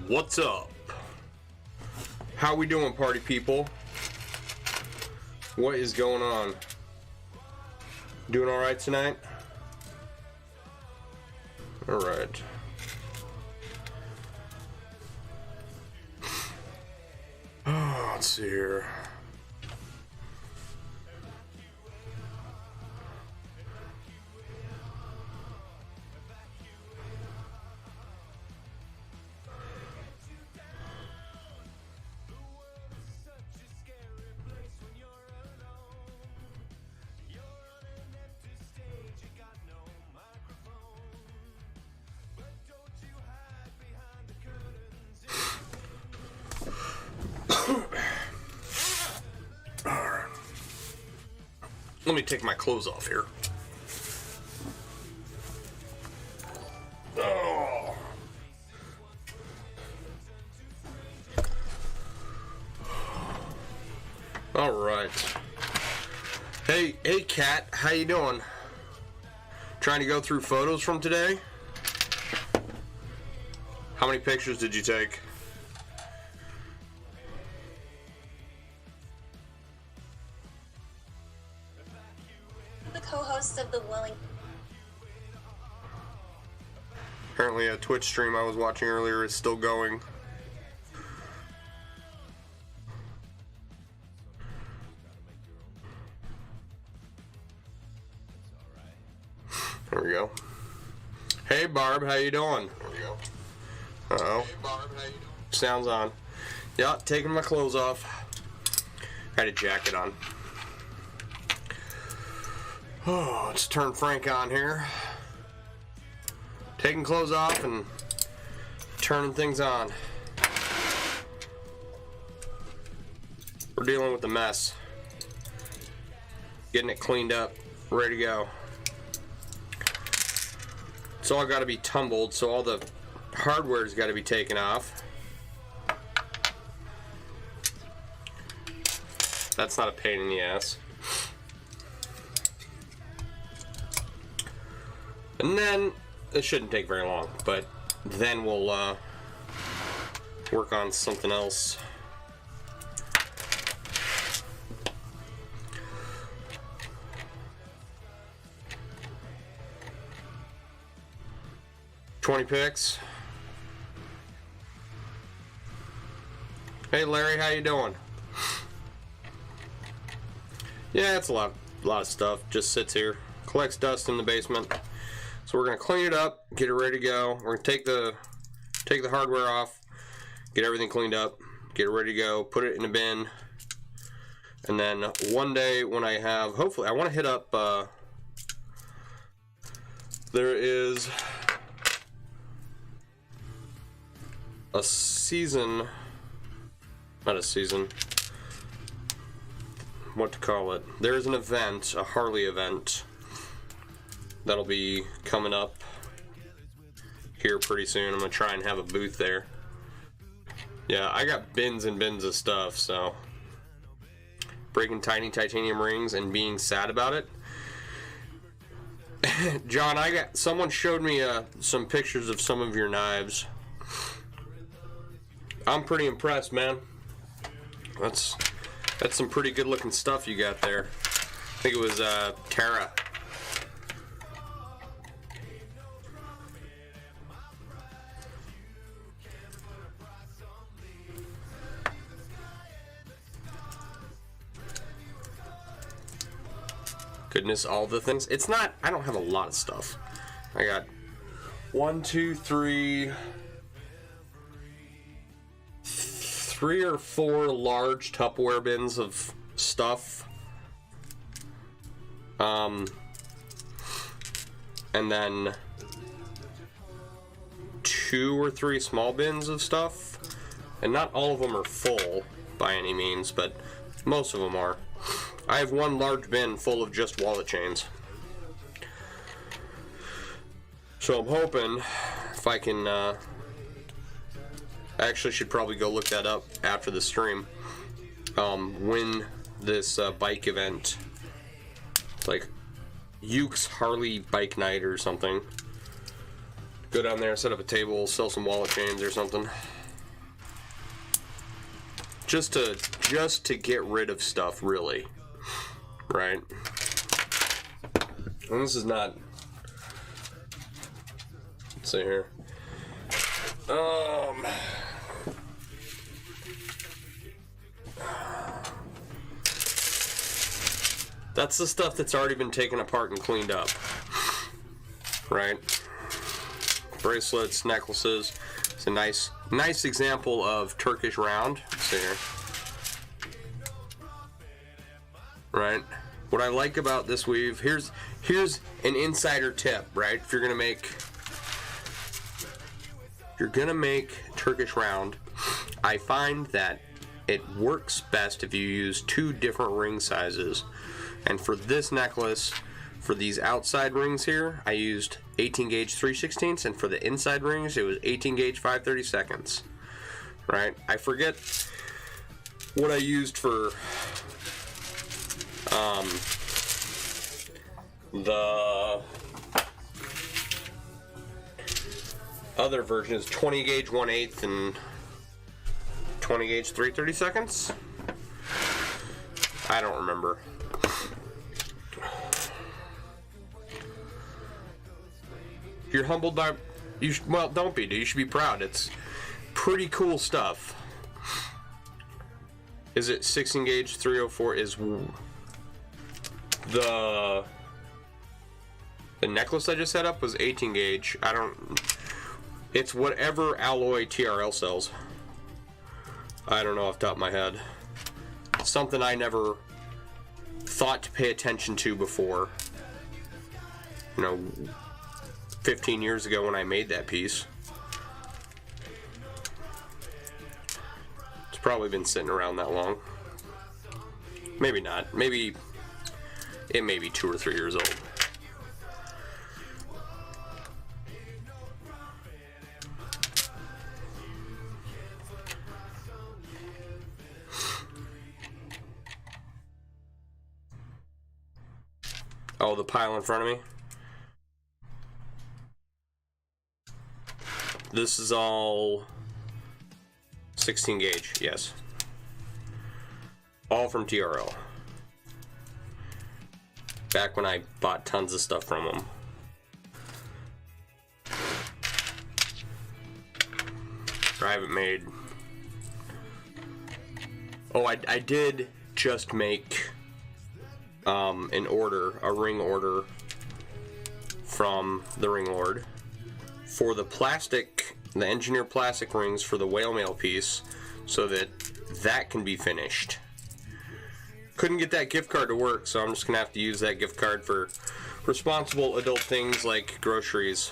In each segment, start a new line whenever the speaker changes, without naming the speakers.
What's up? How we doing, party people? What is going on? Doing all right tonight? All right. Let's see here. Let me take my clothes off here. Oh. All right. Hey, Kat, how you doing? Trying to go through photos from today? How many pictures did you take?
Co-host of the Willing.
Apparently a Twitch stream I was watching earlier is still going. There we go. Hey Barb, how you doing? There we go. Uh-oh. Hey Barb, how you doing? Sounds on. Yeah, taking my clothes off. Had a jacket on. Oh, let's turn Frank on here. Taking clothes off and turning things on. We're dealing with the mess. Getting it cleaned up, ready to go. It's all got to be tumbled, so all the hardware's got to be taken off. That's not a pain in the ass. And then, it shouldn't take very long, but then we'll work on something else. $20 picks. Hey Larry, how you doing? Yeah, it's a lot of stuff. Just sits here, collects dust in the basement. So we're gonna clean it up, get it ready to go. We're gonna take the hardware off, get everything cleaned up, get it ready to go, put it in a bin, and then one day when I have, hopefully, I want to hit up. There is a season, not a season. What to call it? There is an event, a Harley event. That'll be coming up here pretty soon. I'm gonna try and have a booth there. Yeah, I got bins and bins of stuff, so breaking tiny titanium rings and being sad about it. John, someone showed me some pictures of some of your knives. I'm pretty impressed, man. That's some pretty good looking stuff you got there. I think it was Tara. Goodness, all the things. It's not, I don't have a lot of stuff. I got 3 or 4 large Tupperware bins of stuff. And then 2 or 3 small bins of stuff. And not all of them are full by any means, but most of them are. I have 1 large bin full of just wallet chains. So I'm hoping if I can, I actually should probably go look that up after the stream. When this bike event, like Uke's Harley Bike Night or something, Go down there, set up a table, sell some wallet chains or something. Just to get rid of stuff, really. Right? And this is not... Let's see here. That's the stuff that's already been taken apart and cleaned up. Right? Bracelets, necklaces. It's a nice example of Turkish round. Let's see here. Right? What I like about this weave, here's an insider tip, right? If you're gonna make Turkish round, I find that it works best if you use 2 different ring sizes. And for this necklace, for these outside rings here, I used 18 gauge 3/16, and for the inside rings, it was 18 gauge 5/32. Right? I forget what I used for the other version is 20 gauge 1/8 and 20 gauge 3/32. I don't remember. You're humbled by... well, don't be, dude. You should be proud. It's pretty cool stuff. Is it 16 gauge 304 is... The necklace I just set up was 18 gauge. I don't... It's whatever alloy TRL sells. I don't know off the top of my head. It's something I never thought to pay attention to before. You know... 15 years ago when I made that piece. It's probably been sitting around that long. Maybe not. Maybe it may be 2 or 3 years old. Oh, the pile in front of me? This is all 16 gauge, yes. All from TRL. Back when I bought tons of stuff from them. I haven't made... Oh, I did just make an order, a ring order from the Ring Lord for the plastic, the engineered plastic rings for the whale mail piece, so that can be finished. Couldn't get that gift card to work, so I'm just gonna have to use that gift card for responsible adult things like groceries.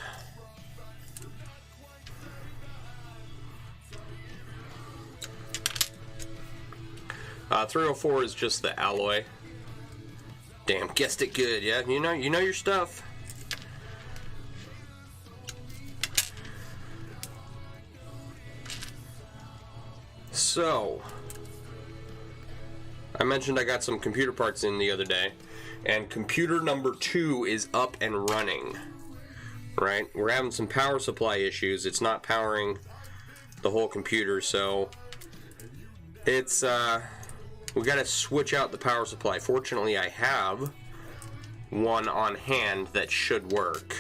Uh, 304 is just the alloy. Damn, guessed it good. Yeah, you know your stuff. So, I mentioned I got some computer parts in the other day, and computer number 2 is up and running. Right? We're having some power supply issues. It's not powering the whole computer, so it's we gotta switch out the power supply. Fortunately, I have one on hand that should work.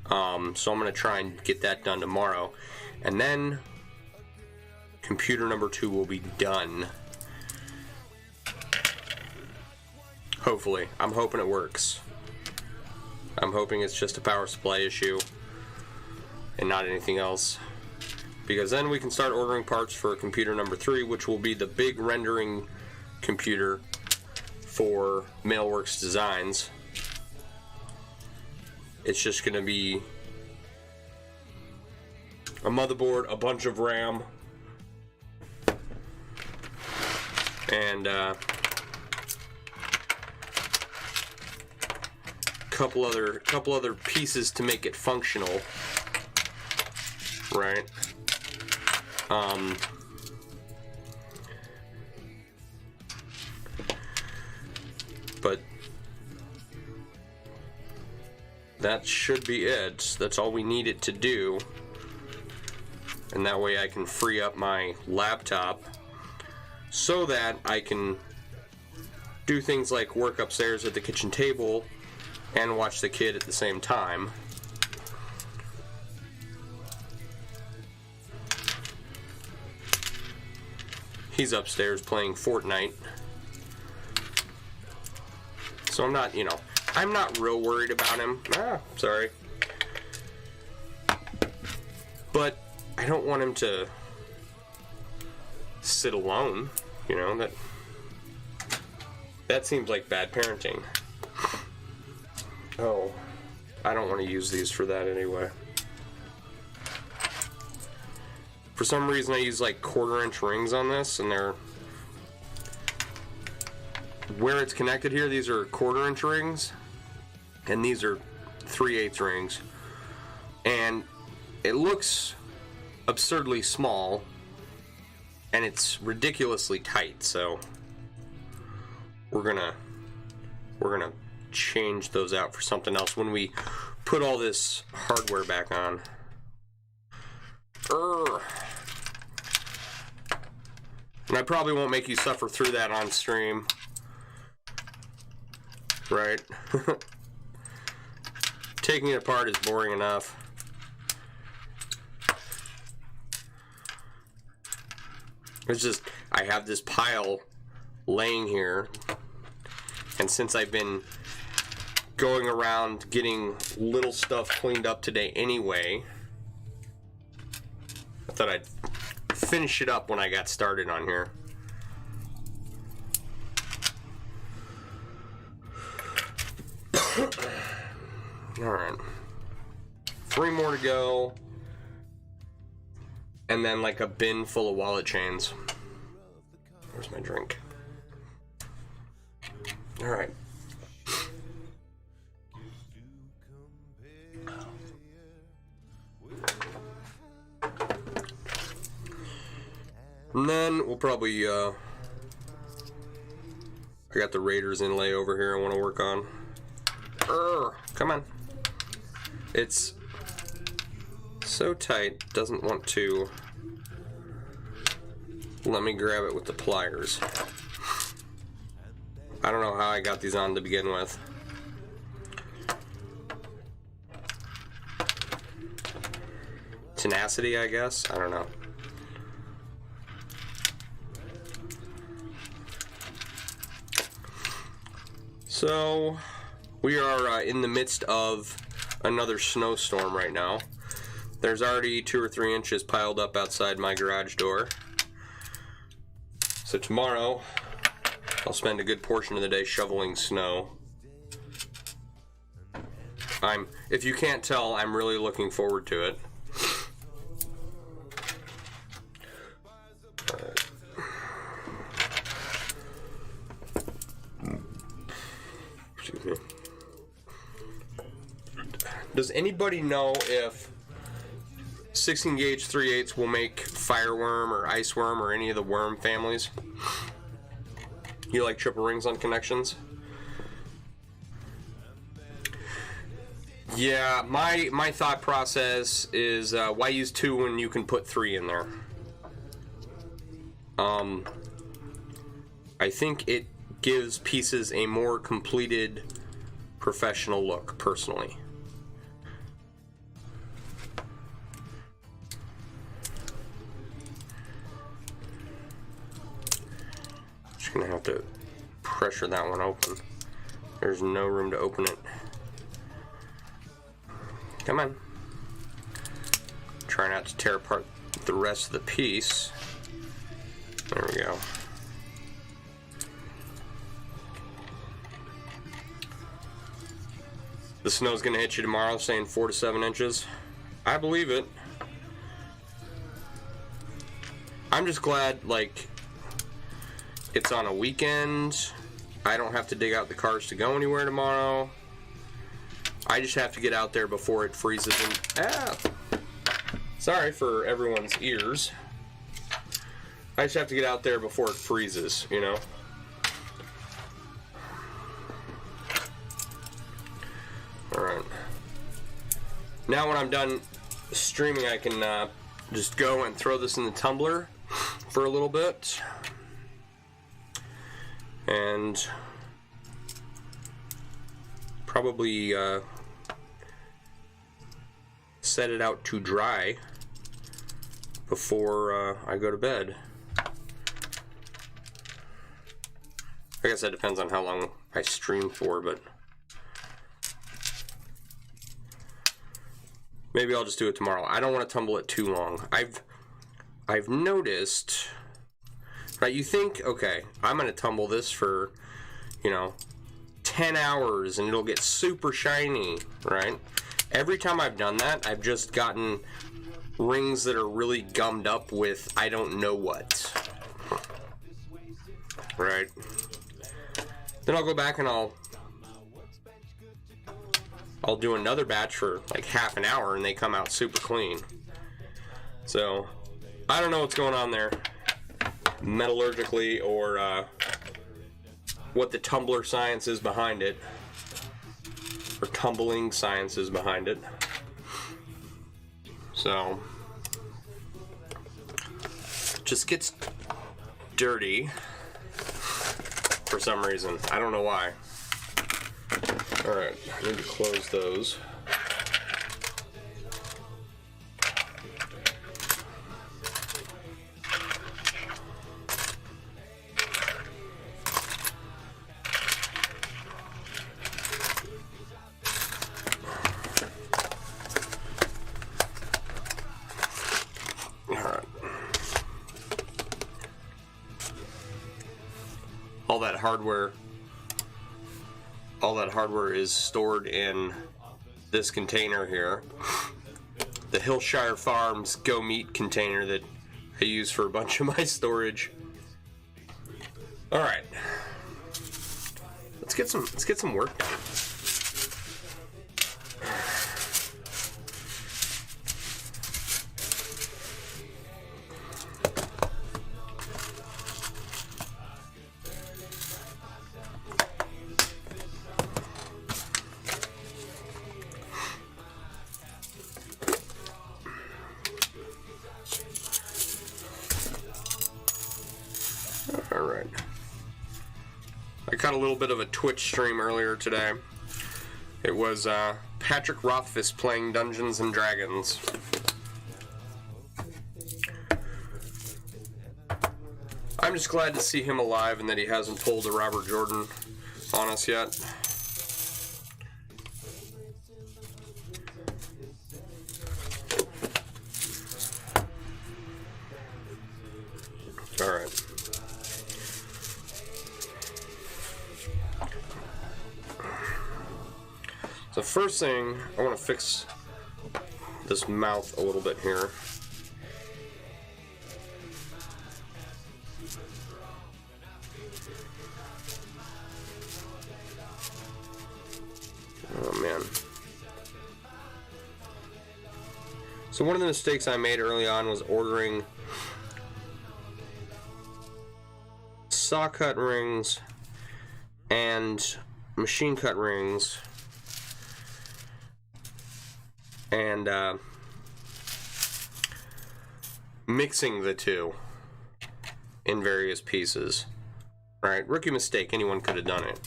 So I'm gonna try and get that done tomorrow, and then computer number 2 will be done. Hopefully. I'm hoping it works. I'm hoping it's just a power supply issue and not anything else. Because then we can start ordering parts for computer number 3, which will be the big rendering computer for MailleWerX Designs. It's just going to be a motherboard, a bunch of RAM, and couple other pieces to make it functional, right? But that should be it. That's all we need it to do. And that way I can free up my laptop so that I can do things like work upstairs at the kitchen table and watch the kid at the same time. He's upstairs playing Fortnite. So I'm not, I'm not real worried about him. Sorry. But I don't want him to sit alone, that seems like bad parenting. Oh, I don't want to use these for that anyway. For some reason I use like 1/4-inch rings on this, and they're where it's connected here, these are 1/4-inch rings, and these are 3/8 rings. And it looks absurdly small, and it's ridiculously tight, so we're gonna change those out for something else when we put all this hardware back on. And I probably won't make you suffer through that on stream, right? Taking it apart is boring enough. It's just, I have this pile laying here, and since I've been going around getting little stuff cleaned up today anyway, I thought I'd finish it up when I got started on here. Alright. 3 more to go. And then like a bin full of wallet chains. Where's my drink? Alright. And then we'll probably, I got the Raiders inlay over here I want to work on. Come on. It's so tight, doesn't want to let me grab it with the pliers. I don't know how I got these on to begin with. Tenacity, I guess? I don't know. So, we are in the midst of another snowstorm right now. There's already 2 or 3 inches piled up outside my garage door. So tomorrow, I'll spend a good portion of the day shoveling snow. If you can't tell, I'm really looking forward to it. Excuse me. Does anybody know if 16 gauge 3/8 will make fireworm or iceworm or any of the worm families? You like triple rings on connections? Yeah, my thought process is why use 2 when you can put 3 in there? I think it gives pieces a more completed professional look, personally. Just gonna have to pressure that one open. There's no room to open it. Come on. Try not to tear apart the rest of the piece. There we go. The snow's gonna hit you tomorrow, saying 4 to 7 inches. I believe it. I'm just glad, like, it's on a weekend. I don't have to dig out the cars to go anywhere tomorrow. I just have to get out there before it freezes. Sorry for everyone's ears. I just have to get out there before it freezes, you know? Alright. Now when I'm done streaming, I can just go and throw this in the tumbler for a little bit. And probably set it out to dry before I go to bed. I guess that depends on how long I stream for, but maybe I'll just do it tomorrow. I don't want to tumble it too long. I've noticed, right, you think, okay, I'm going to tumble this for, you know, 10 hours and it'll get super shiny, right? Every time I've done that, I've just gotten rings that are really gummed up with I don't know what, right? Then I'll go back and I'll do another batch for like half an hour and they come out super clean. So I don't know what's going on there metallurgically, or what the tumbler science is behind it, or tumbling science is behind it. So it just gets dirty for some reason. I don't know why. Alright, I need to close those. Alright. All that hardware is stored in this container here, the Hillshire Farms Go Meat container that I use for a bunch of my storage. All right, let's get some work done. Alright. I caught a little bit of a Twitch stream earlier today. It was Patrick Rothfuss playing Dungeons and Dragons. I'm just glad to see him alive and that he hasn't pulled a Robert Jordan on us yet. Alright. So first thing, I want to fix this mouth a little bit here. Oh man. So one of the mistakes I made early on was ordering saw cut rings and machine cut rings and mixing the two in various pieces. Right? Rookie mistake. Anyone could have done it.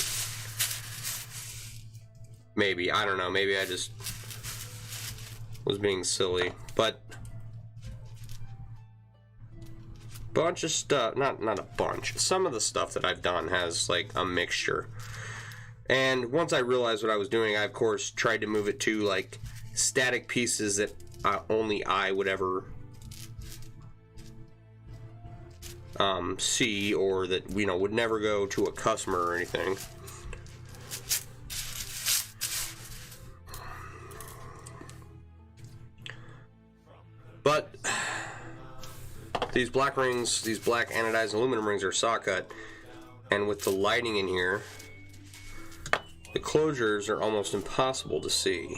Maybe. I don't know. Maybe I just was being silly. But bunch of stuff, not a bunch, some of the stuff that I've done has like a mixture. And once I realized what I was doing, I of course tried to move it to like static pieces that only I would ever see, or that, you know, would never go to a customer or anything. But these black rings, these black anodized aluminum rings are saw cut, and with the lighting in here, the closures are almost impossible to see.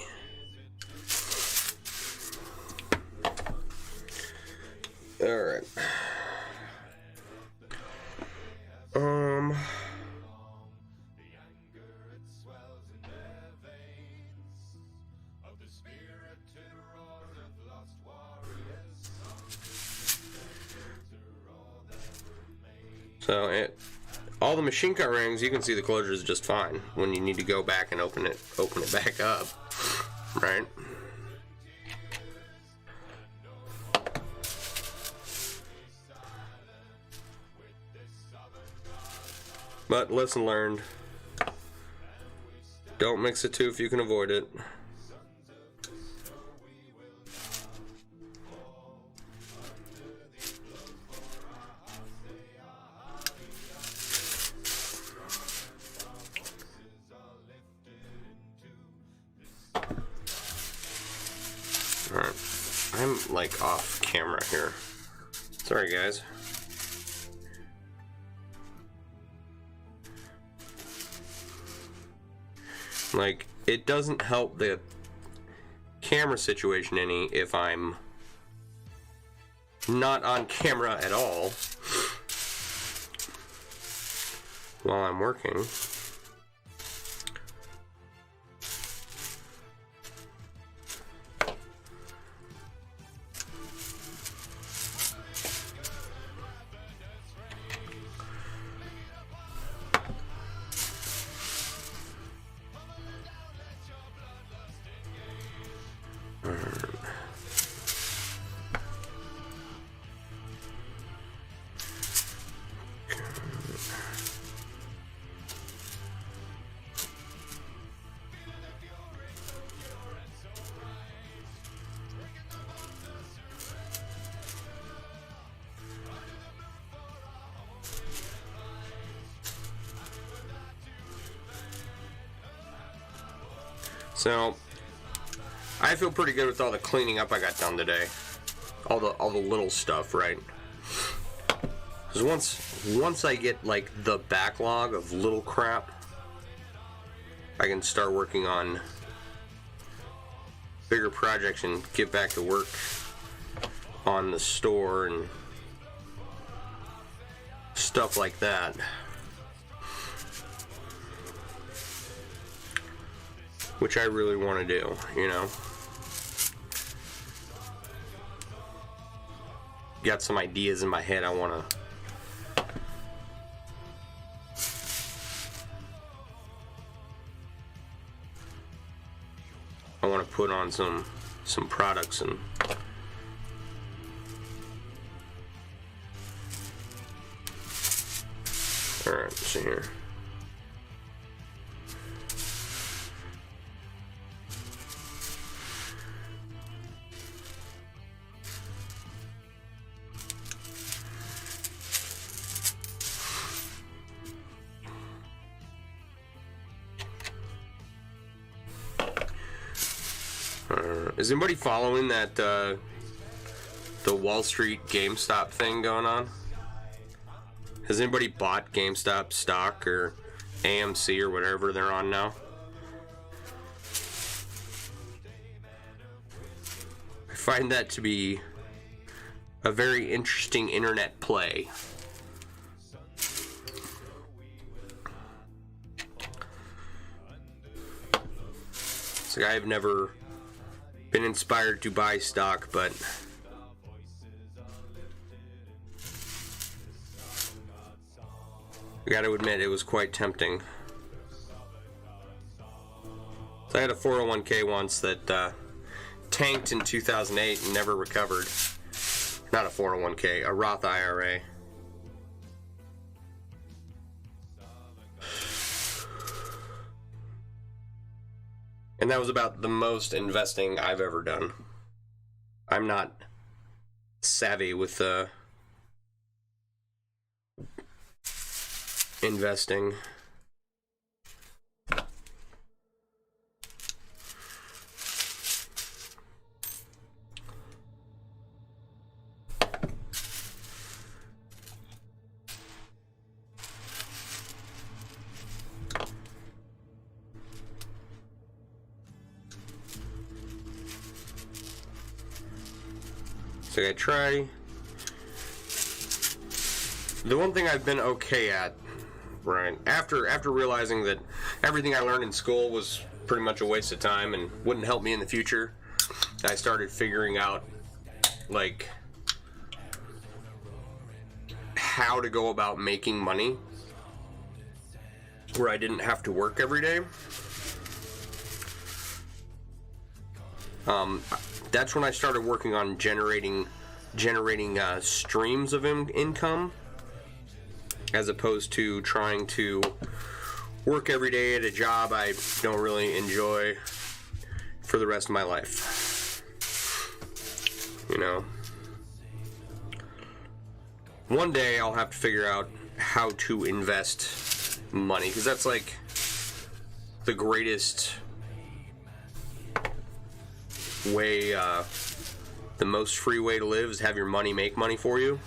Alright. So all the machine cut rings, you can see the closure is just fine. When you need to go back and open it back up, right? But lesson learned. Don't mix the two if you can avoid it. Alright, I'm like off camera here. Sorry guys. Like, it doesn't help the camera situation any if I'm not on camera at all while I'm working. So, I feel pretty good with all the cleaning up I got done today. All the little stuff, right? Because once I get like the backlog of little crap, I can start working on bigger projects and get back to work on the store and stuff like that. Which I really want to do, you know. Got some ideas in my head I want to put on some products and all right, let's see here. Is anybody following that the Wall Street GameStop thing going on? Has anybody bought GameStop stock or AMC or whatever they're on now? I find that to be a very interesting internet play. It's like I've never been inspired to buy stock, but I gotta admit it was quite tempting. So I had a 401k once that tanked in 2008 and never recovered. Not a 401k, a Roth IRA. And that was about the most investing I've ever done. I'm not savvy with investing. So I try. The one thing I've been okay at, right, after realizing that everything I learned in school was pretty much a waste of time and wouldn't help me in the future, I started figuring out like how to go about making money where I didn't have to work every day. That's when I started working on generating streams of income, as opposed to trying to work every day at a job I don't really enjoy for the rest of my life. You know, one day I'll have to figure out how to invest money, because that's like the greatest way, the most free way to live is have your money make money for you,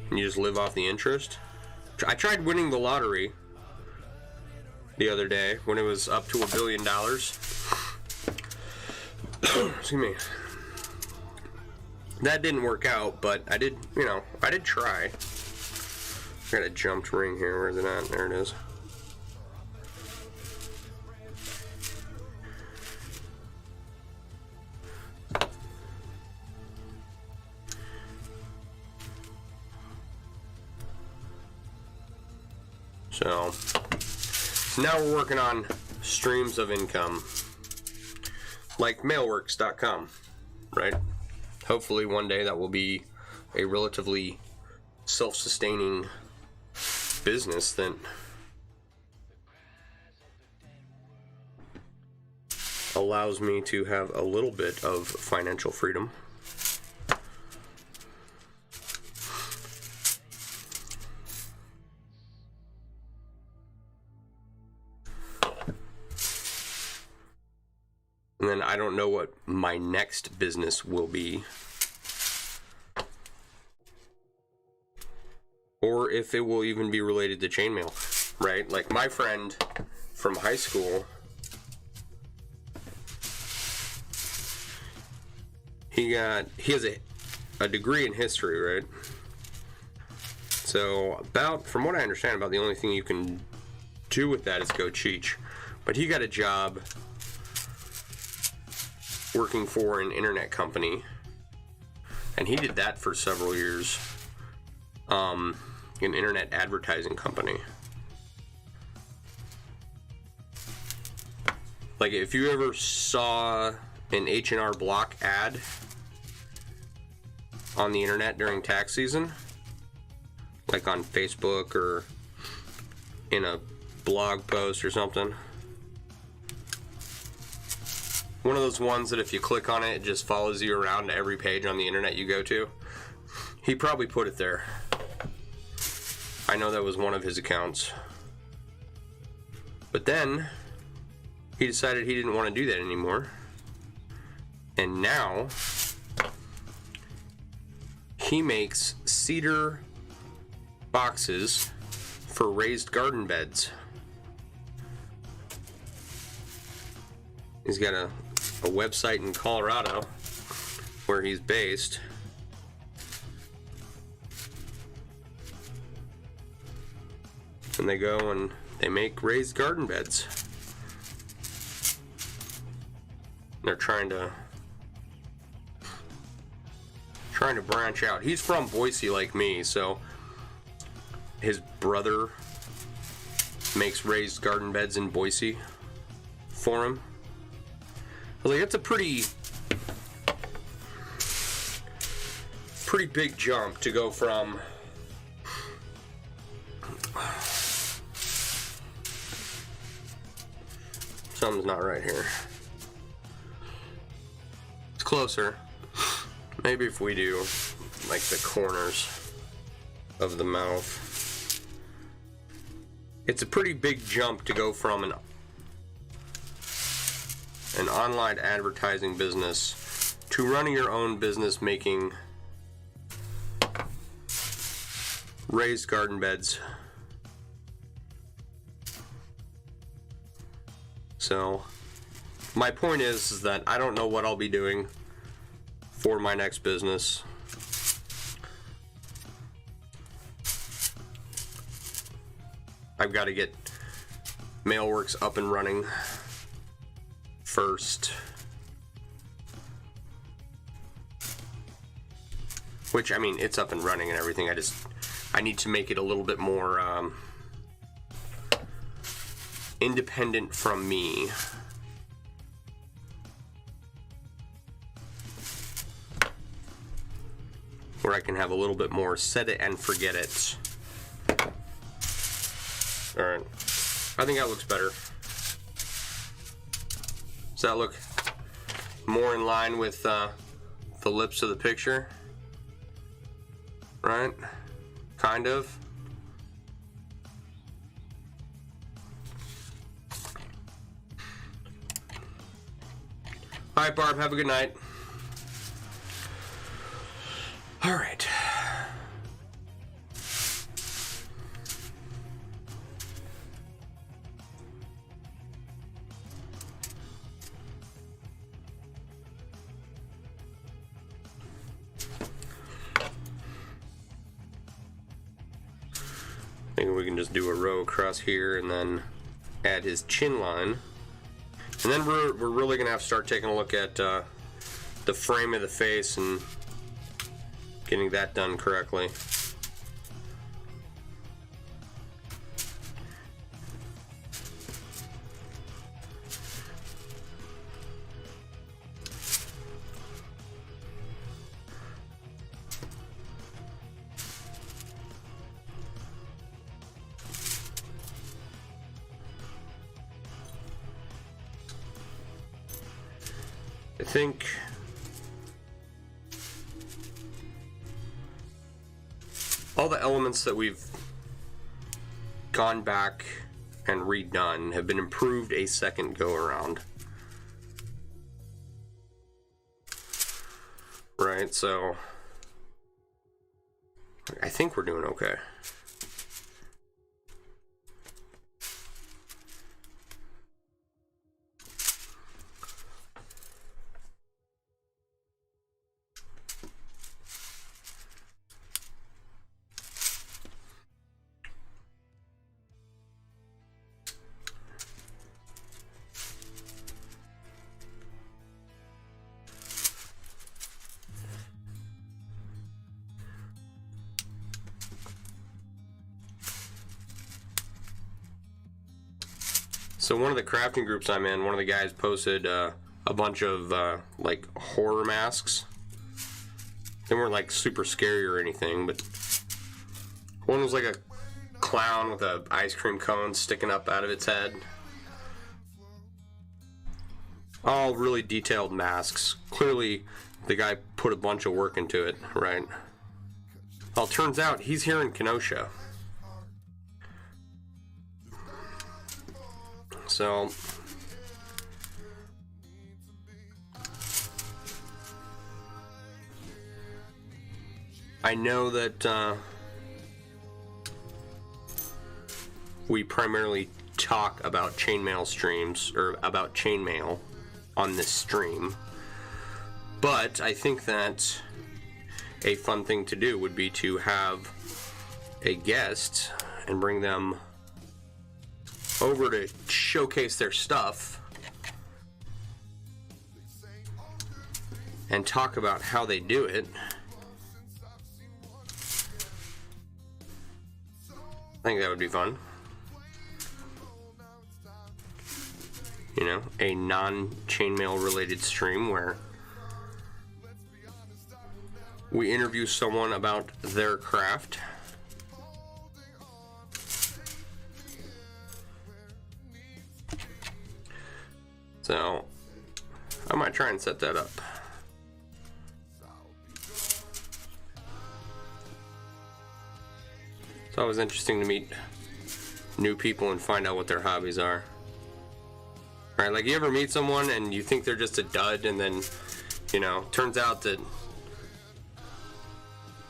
and you just live off the interest. I tried winning the lottery the other day when it was up to $1 billion. Excuse me. That didn't work out, but I did try. I got a jumped ring here. Where's it at? There it is. So now we're working on streams of income, like MailleWerX.com, right? Hopefully one day that will be a relatively self-sustaining business that allows me to have a little bit of financial freedom. And then I don't know what my next business will be, or if it will even be related to chainmail, right? Like my friend from high school, he has a degree in history, right? So from what I understand, about the only thing you can do with that is go cheech. But he got a job working for an internet company, and he did that for several years. An internet advertising company. Like if you ever saw an H&R Block ad on the internet during tax season, like on Facebook or in a blog post or something, one of those ones that if you click on it, it just follows you around to every page on the internet you go to. He probably put it there. I know that was one of his accounts. But then he decided he didn't want to do that anymore. And now he makes cedar boxes for raised garden beds. He's got a website in Colorado where he's based. And they go and they make raised garden beds. They're trying to branch out. He's from Boise like me, so his brother makes raised garden beds in Boise for him. I was like, that's a pretty big jump to go from something's not right here. It's closer. Maybe if we do like the corners of the mouth. It's a pretty big jump to go from an online advertising business to running your own business making raised garden beds. So my point is that I don't know what I'll be doing for my next business. I've got to get MailleWerX up and running first, which, I mean, it's up and running and everything. I just I need to make it a little bit more independent from me. Where I can have a little bit more set it and forget it. Alright, I think that looks better. Does that look more in line with the lips of the picture? Right? Kind of. Alright, Barb, have a good night. Alright. Maybe we can just do a row across here and then add his chin line. And then we're really going to have to start taking a look at the frame of the face and getting that done correctly. I think all the elements that we've gone back and redone have been improved a second go around. Right, so I think we're doing okay. So one of the crafting groups I'm in, one of the guys posted a bunch of like horror masks. They weren't like super scary or anything, but one was like a clown with an ice cream cone sticking up out of its head. All really detailed masks. Clearly the guy put a bunch of work into it, right? Well, it turns out he's here in Kenosha. So I know that we primarily talk about chainmail streams, or about chainmail on this stream, but I think that a fun thing to do would be to have a guest and bring them over to showcase their stuff and talk about how they do it. I think that would be fun. You know, a non-chainmail related stream where we interview someone about their craft. So I might try and set that up. It's always interesting to meet new people and find out what their hobbies are. Right, like you ever meet someone and you think they're just a dud, and then, you know, turns out that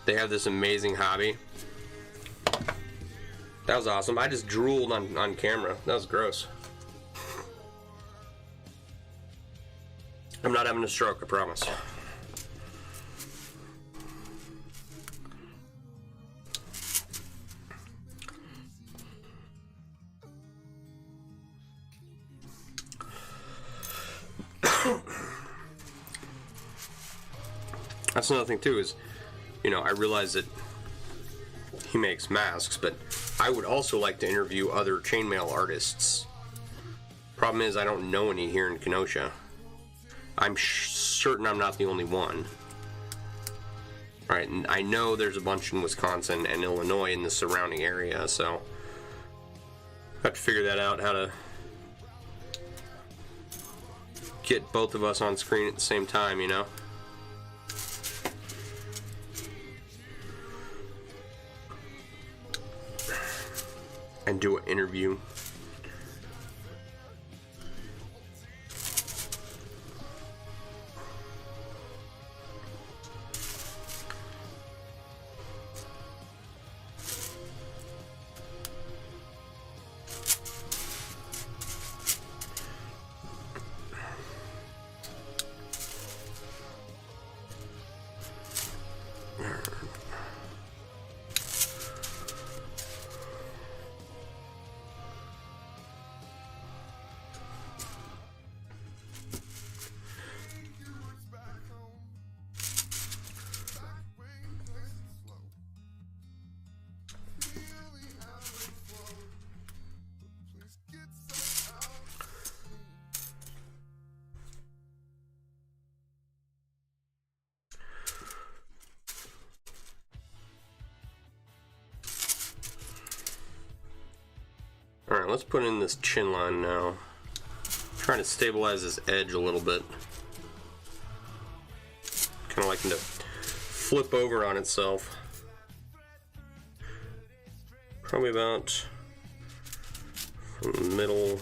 they have this amazing hobby. That was awesome. I just drooled on camera. That was gross. I'm not having a stroke, I promise. That's another thing too, is, you know, I realize that he makes masks, but I would also like to interview other chainmail artists. Problem is, I don't know any here in Kenosha. I'm certain I'm not the only one. Alright, and I know there's a bunch in Wisconsin and Illinois in the surrounding area, so I have to figure that out, how to get both of us on screen at the same time, you know? And do an interview. Alright, let's put in this chin line now. Trying to stabilize this edge a little bit. Kind of liking to flip over on itself. Probably about from the middle.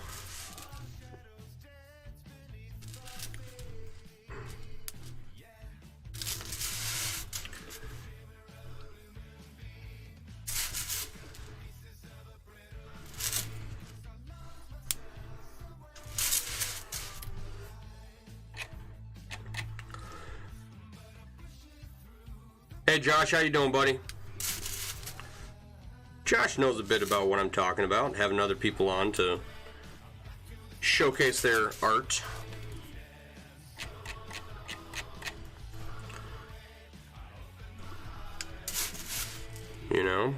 Hey Josh, how you doing, buddy? Josh knows a bit about what I'm talking about, having other people on to showcase their art. You know?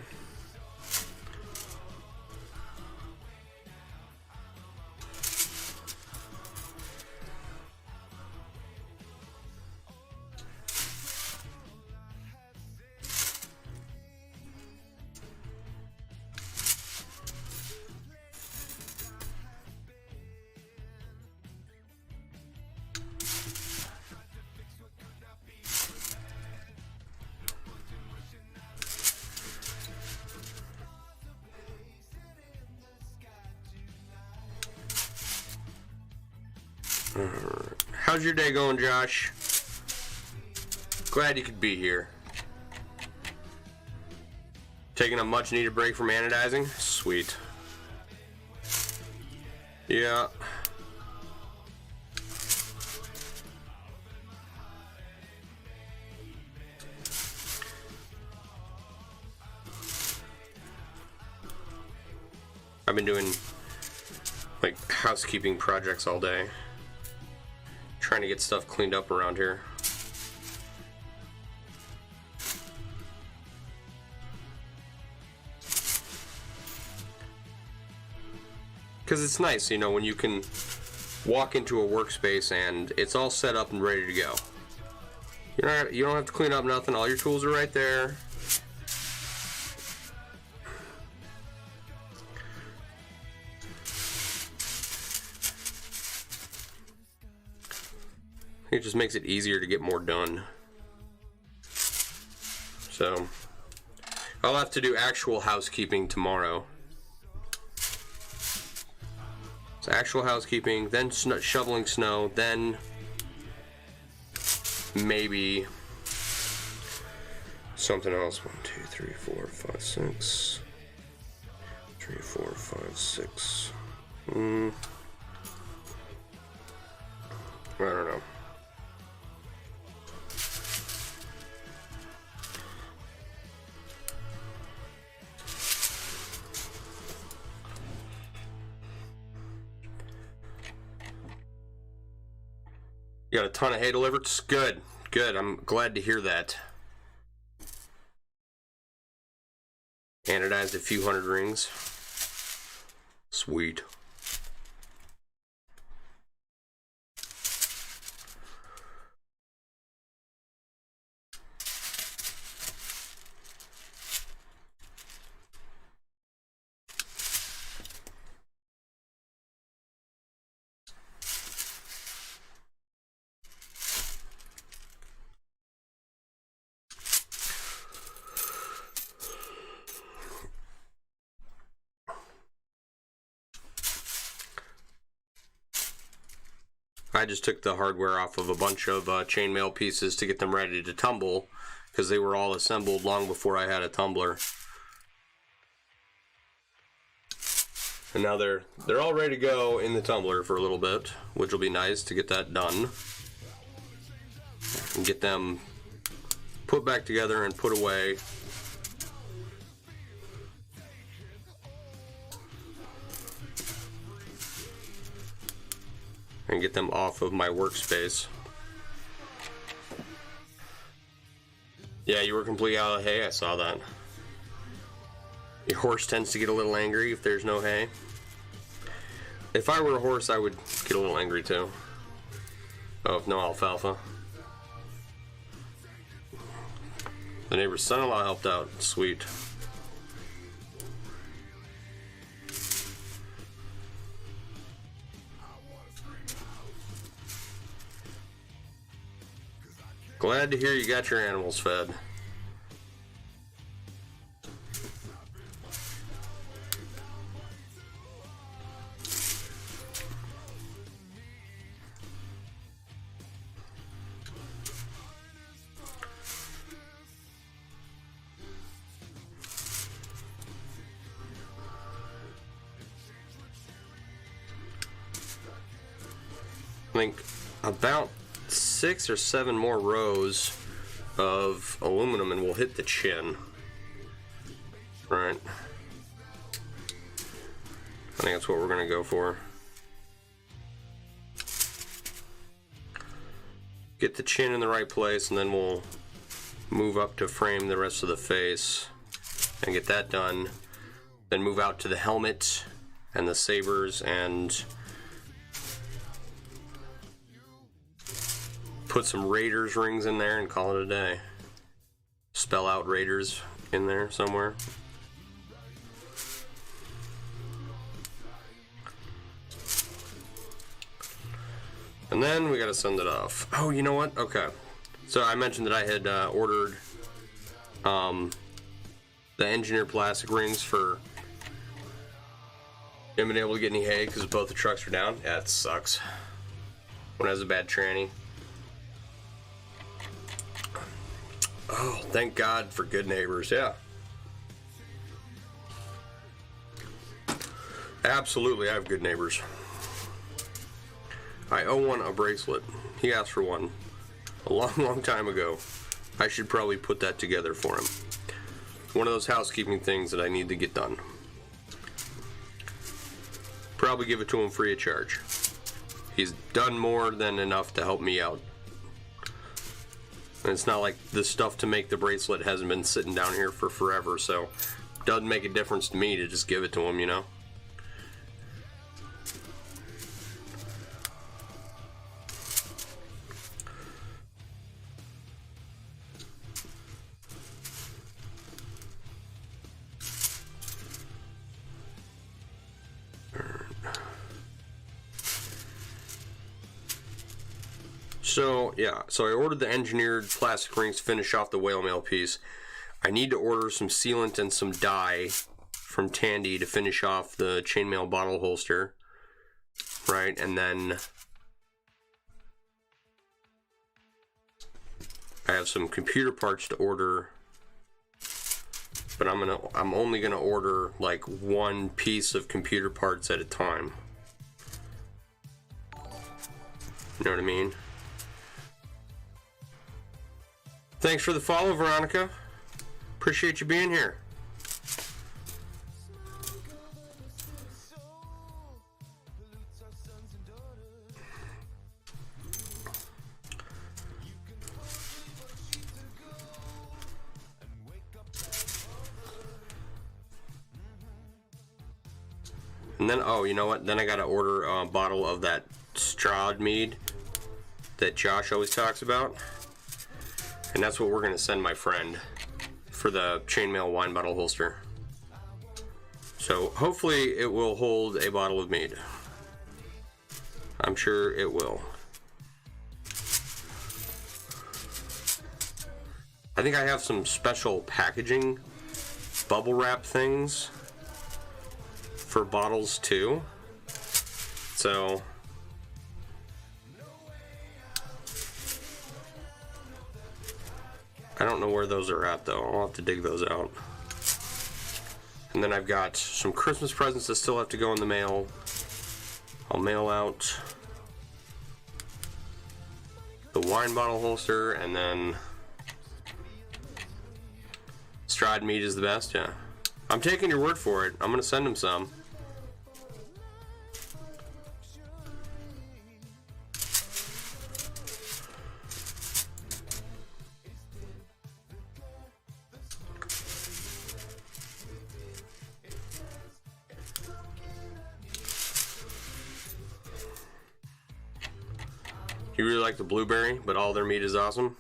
How's your day going, Josh? Glad you could be here. Taking a much needed break from anodizing? Sweet. Yeah. I've been doing like housekeeping projects all day. Trying to get stuff cleaned up around here. Because it's nice, you know, when you can walk into a workspace and it's all set up and ready to go. You don't have to clean up nothing. All your tools are right there. It just makes it easier to get more done. So, I'll have to do actual housekeeping tomorrow. So actual housekeeping, then shoveling snow, then maybe something else. 1, 2, 3, 4, 5, 6. 3, 4, 5, 6. I don't know. You got a ton of hay delivered? Good, good. I'm glad to hear that. Anodized a few hundred rings. Sweet. I just took the hardware off of a bunch of chainmail pieces to get them ready to tumble, because they were all assembled long before I had a tumbler. And now they're all ready to go in the tumbler for a little bit, which will be nice to get that done. And get them put back together and put away. And get them off of my workspace. Yeah, you were completely out of hay, I saw that. Your horse tends to get a little angry if there's no hay. If I were a horse, I would get a little angry too. Oh, if no alfalfa. The neighbor's son-in-law helped out. Sweet. Glad to hear you got your animals fed. I think about 6 or 7 more rows of aluminum and we'll hit the chin. Right. I think that's what we're gonna go for. Get the chin in the right place and then we'll move up to frame the rest of the face and get that done. Then move out to the helmet and the sabers and put some Raiders rings in there and call it a day. Spell out Raiders in there somewhere. And then we gotta send it off. Oh, you know what? Okay. So I mentioned that I had ordered the engineered plastic rings for haven't been able to get any hay because both the trucks are down. Yeah, it sucks. One has a bad tranny. Oh, thank God for good neighbors, yeah. Absolutely, I have good neighbors. I owe one a bracelet. He asked for one a long time ago. I should probably put that together for him. One of those housekeeping things that I need to get done. Probably give it to him free of charge. He's done more than enough to help me out. And it's not like the stuff to make the bracelet hasn't been sitting down here for forever, so it doesn't make a difference to me to just give it to him, you know? So, yeah, so I ordered the engineered plastic rings to finish off the whale mail piece. I need to order some sealant and some dye from Tandy to finish off the chainmail bottle holster, right? And then I have some computer parts to order, but I'm only gonna order like one piece of computer parts at a time. You know what I mean? Thanks for the follow, Veronica. Appreciate you being here. And then, oh, you know what? Then I gotta order a bottle of that Stroud mead that Josh always talks about. And that's what we're gonna send my friend for the chainmail wine bottle holster. So hopefully it will hold a bottle of mead. I'm sure it will. I think I have some special packaging bubble wrap things for bottles too. So I don't know where those are at though. I'll have to dig those out. And then I've got some Christmas presents that still have to go in the mail. I'll mail out the wine bottle holster, and then Stride meat is the best, yeah. I'm taking your word for it. I'm gonna send him some. You really like the blueberry, but all their meat is awesome.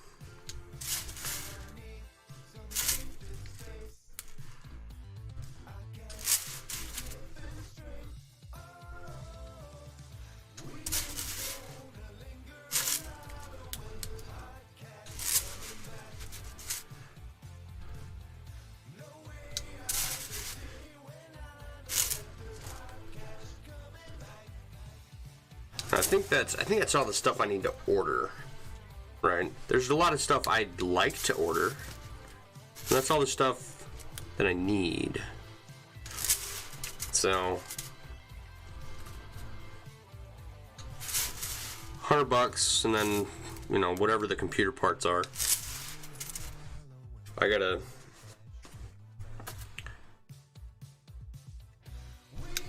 I think that's all the stuff I need to order, right? There's a lot of stuff I'd like to order, and that's all the stuff that I need. So, $100, and then, you know, whatever the computer parts are. I gotta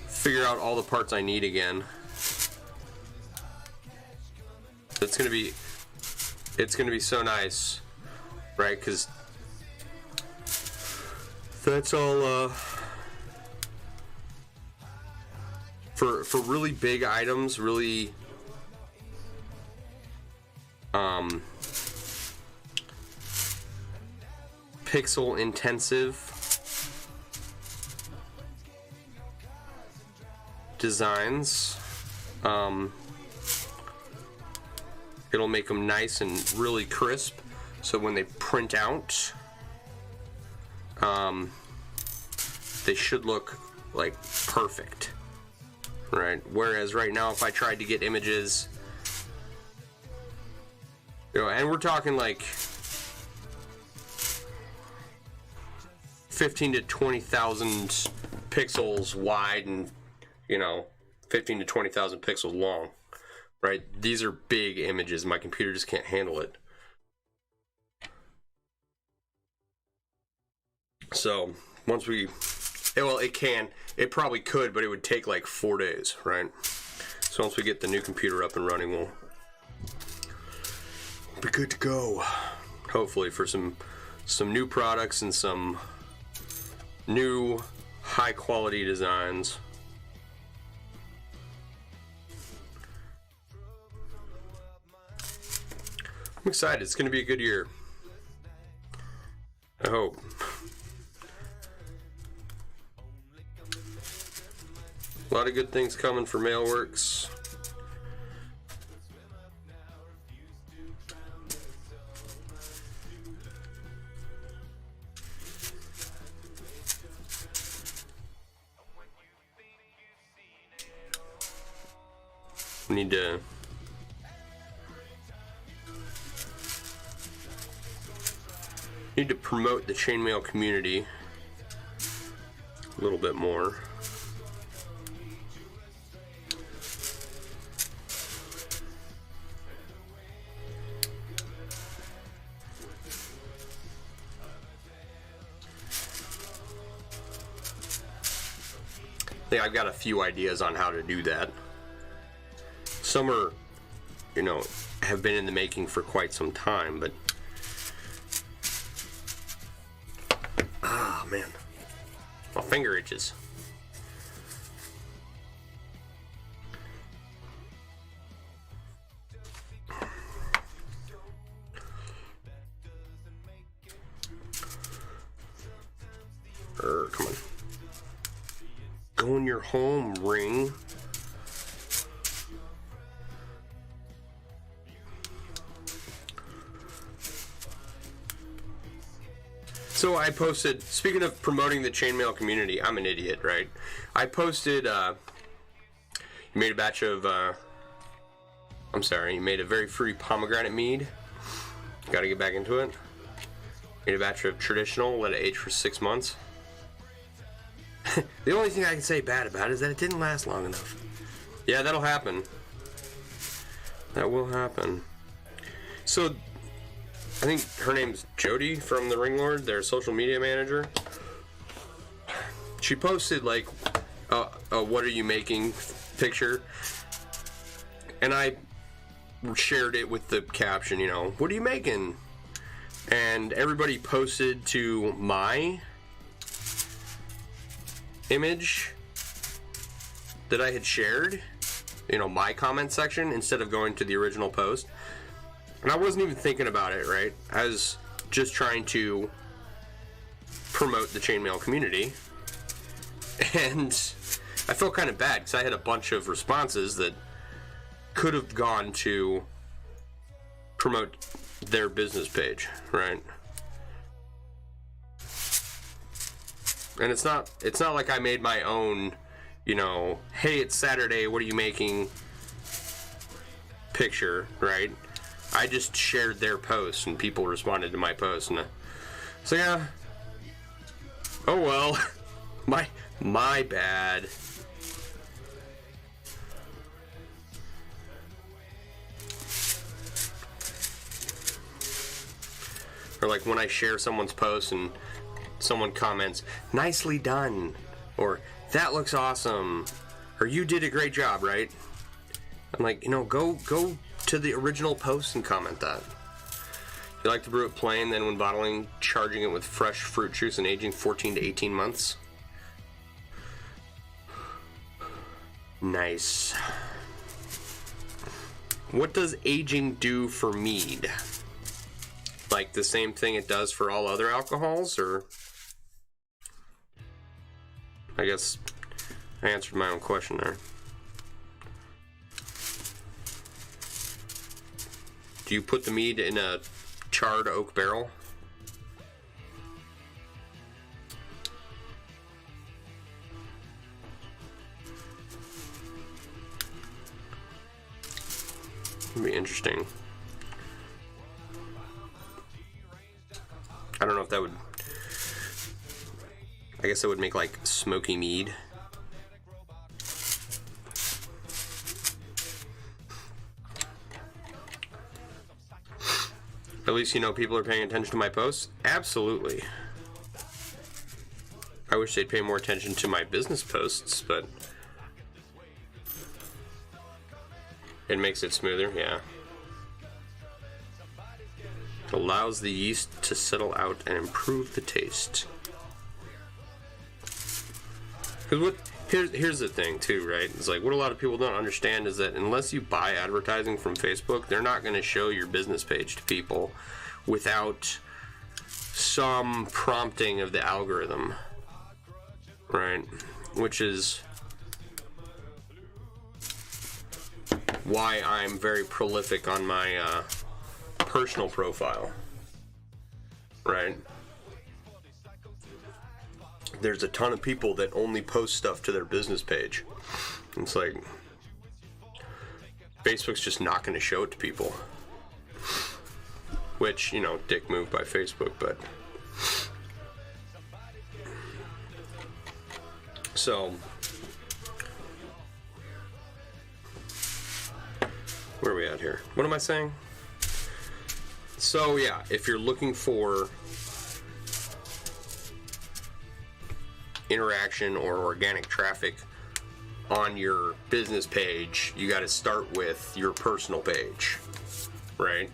figure out all the parts I need again. It's gonna be so nice, right? Because that's all for really big items, really pixel intensive designs. It'll make them nice and really crisp, so when they print out, they should look like perfect, right? Whereas right now, if I tried to get images, you know, and we're talking like 15 to 20,000 pixels wide, and you know, 15 to 20,000 pixels long. Right, these are big images. My computer just can't handle it. So once we, well, it probably could, but it would take like 4 days, right? So once we get the new computer up and running, we'll be good to go. Hopefully for some new products and some new high quality designs. I'm excited. It's going to be a good year. I hope. A lot of good things coming for MailleWerX. We need to promote the chainmail community a little bit more. I think I've got a few ideas on how to do that. Some are, you know, have been in the making for quite some time, but man, my finger itches. Come on. Go in your home, Ring. So I posted, speaking of promoting the chainmail community, I'm an idiot, right? I posted, you made a batch of, you made a very free pomegranate mead. Gotta get back into it. Made a batch of traditional, let it age for 6 months. The only thing I can say bad about it is that it didn't last long enough. Yeah, that'll happen. That will happen. So, I think her name's Jody from the Ring Lord, their social media manager. She posted like a what are you making picture, and I shared it with the caption, you know, what are you making? And everybody posted to my image that I had shared, you know, my comment section, instead of going to the original post. And I wasn't even thinking about it, right? I was just trying to promote the chainmail community. And I felt kind of bad because I had a bunch of responses that could have gone to promote their business page, right? And it's not like I made my own, you know, hey, it's Saturday, what are you making picture, right? I just shared their post and people responded to my post, and so yeah. Oh well. my bad. Or like when I share someone's post and someone comments, nicely done, or that looks awesome, or you did a great job, right? I'm like, you know, go to the original post and comment that. You like to brew it plain, then when bottling, charging it with fresh fruit juice and aging 14 to 18 months. Nice. What does aging do for mead? Like the same thing it does for all other alcohols, or? I guess I answered my own question there. Do you put the mead in a charred oak barrel? It'd be interesting. I don't know if that would... I guess it would make like smoky mead. At least, you know, people are paying attention to my posts. Absolutely. I wish they'd pay more attention to my business posts, but it makes it smoother, yeah. It allows the yeast to settle out and improve the taste. Because here's the thing too, right? It's like what a lot of people don't understand is that unless you buy advertising from Facebook, they're not going to show your business page to people without some prompting of the algorithm, right? Which is why I'm very prolific on my personal profile, right? There's a ton of people that only post stuff to their business page. It's like Facebook's just not going to show it to people, which, you know, dick move by Facebook, but so where are we at here? What am I saying? So yeah, if you're looking for interaction or organic traffic on your business page, you got to start with your personal page, right?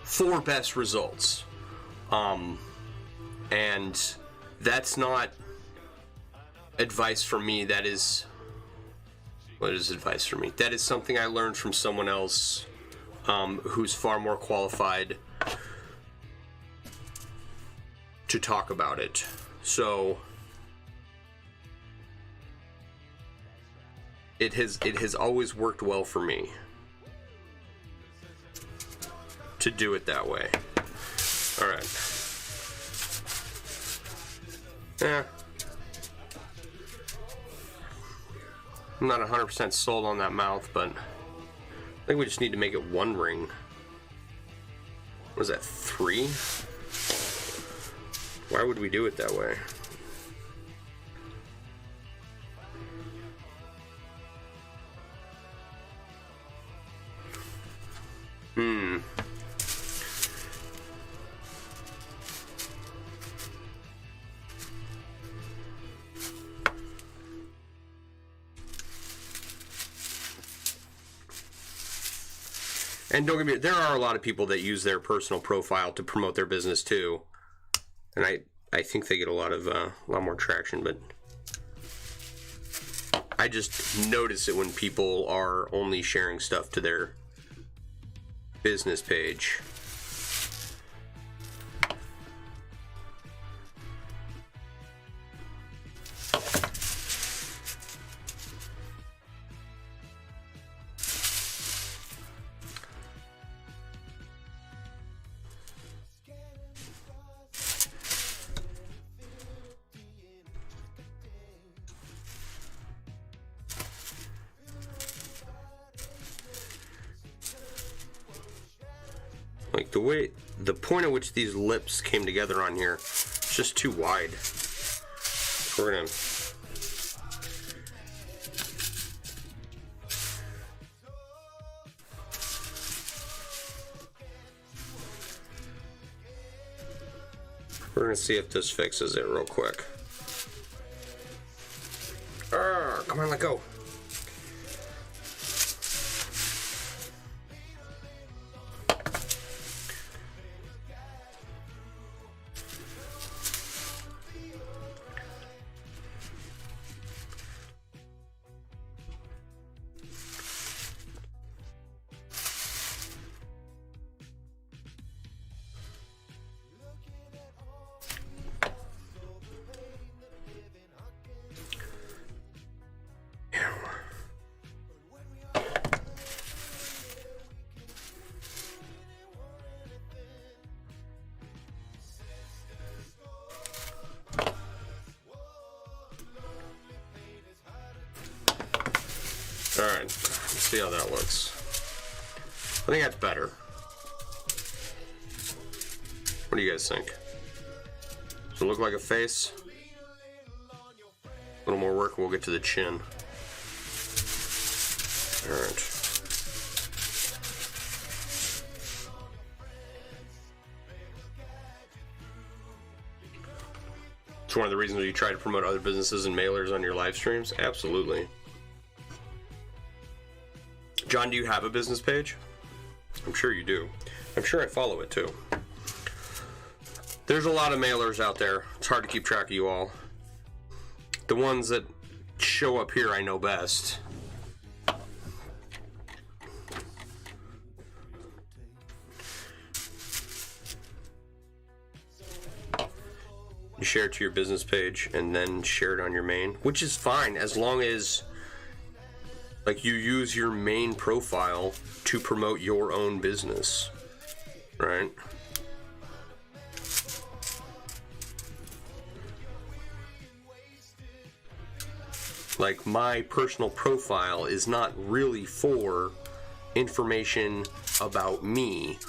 For best results. And that's not advice from me. That is, what is advice from me? That is something I learned from someone else who's far more qualified to talk about it. So it has always worked well for me to do it that way. All right. Yeah. I'm not 100% sold on that mouth, but I think we just need to make it one ring. What is that, 3? Why would we do it that way? And don't get me, there are a lot of people that use their personal profile to promote their business too, and I think they get a lot more traction. But I just notice it when people are only sharing stuff to their business page. Like the point at which these lips came together on here, it's just too wide. So we're gonna see if this fixes it real quick. Come on, let go. Alright, let's see how that looks. I think that's better. What do you guys think? Does it look like a face? A little more work, we'll get to the chin. Alright. It's one of the reasons you try to promote other businesses and mailers on your live streams? Absolutely. John, do you have a business page? I'm sure you do. I'm sure I follow it too. There's a lot of mailers out there. It's hard to keep track of you all. The ones that show up here I know best. You share it to your business page and then share it on your main, which is fine as long as like you use your main profile to promote your own business, right? Like my personal profile is not really for information about me,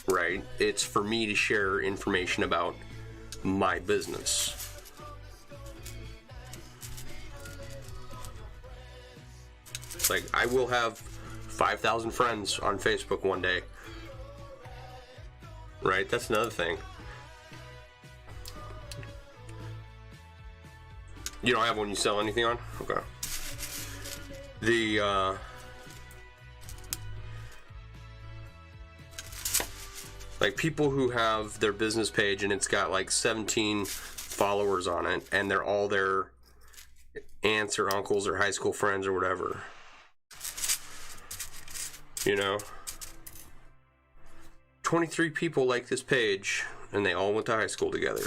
right? It's for me to share information about my business. Like, I will have 5,000 friends on Facebook one day. Right? That's another thing. You don't have one you sell anything on? Okay. Like, people who have their business page and it's got like 17 followers on it, and they're all their aunts or uncles or high school friends or whatever. You know, 23 people like this page and they all went to high school together.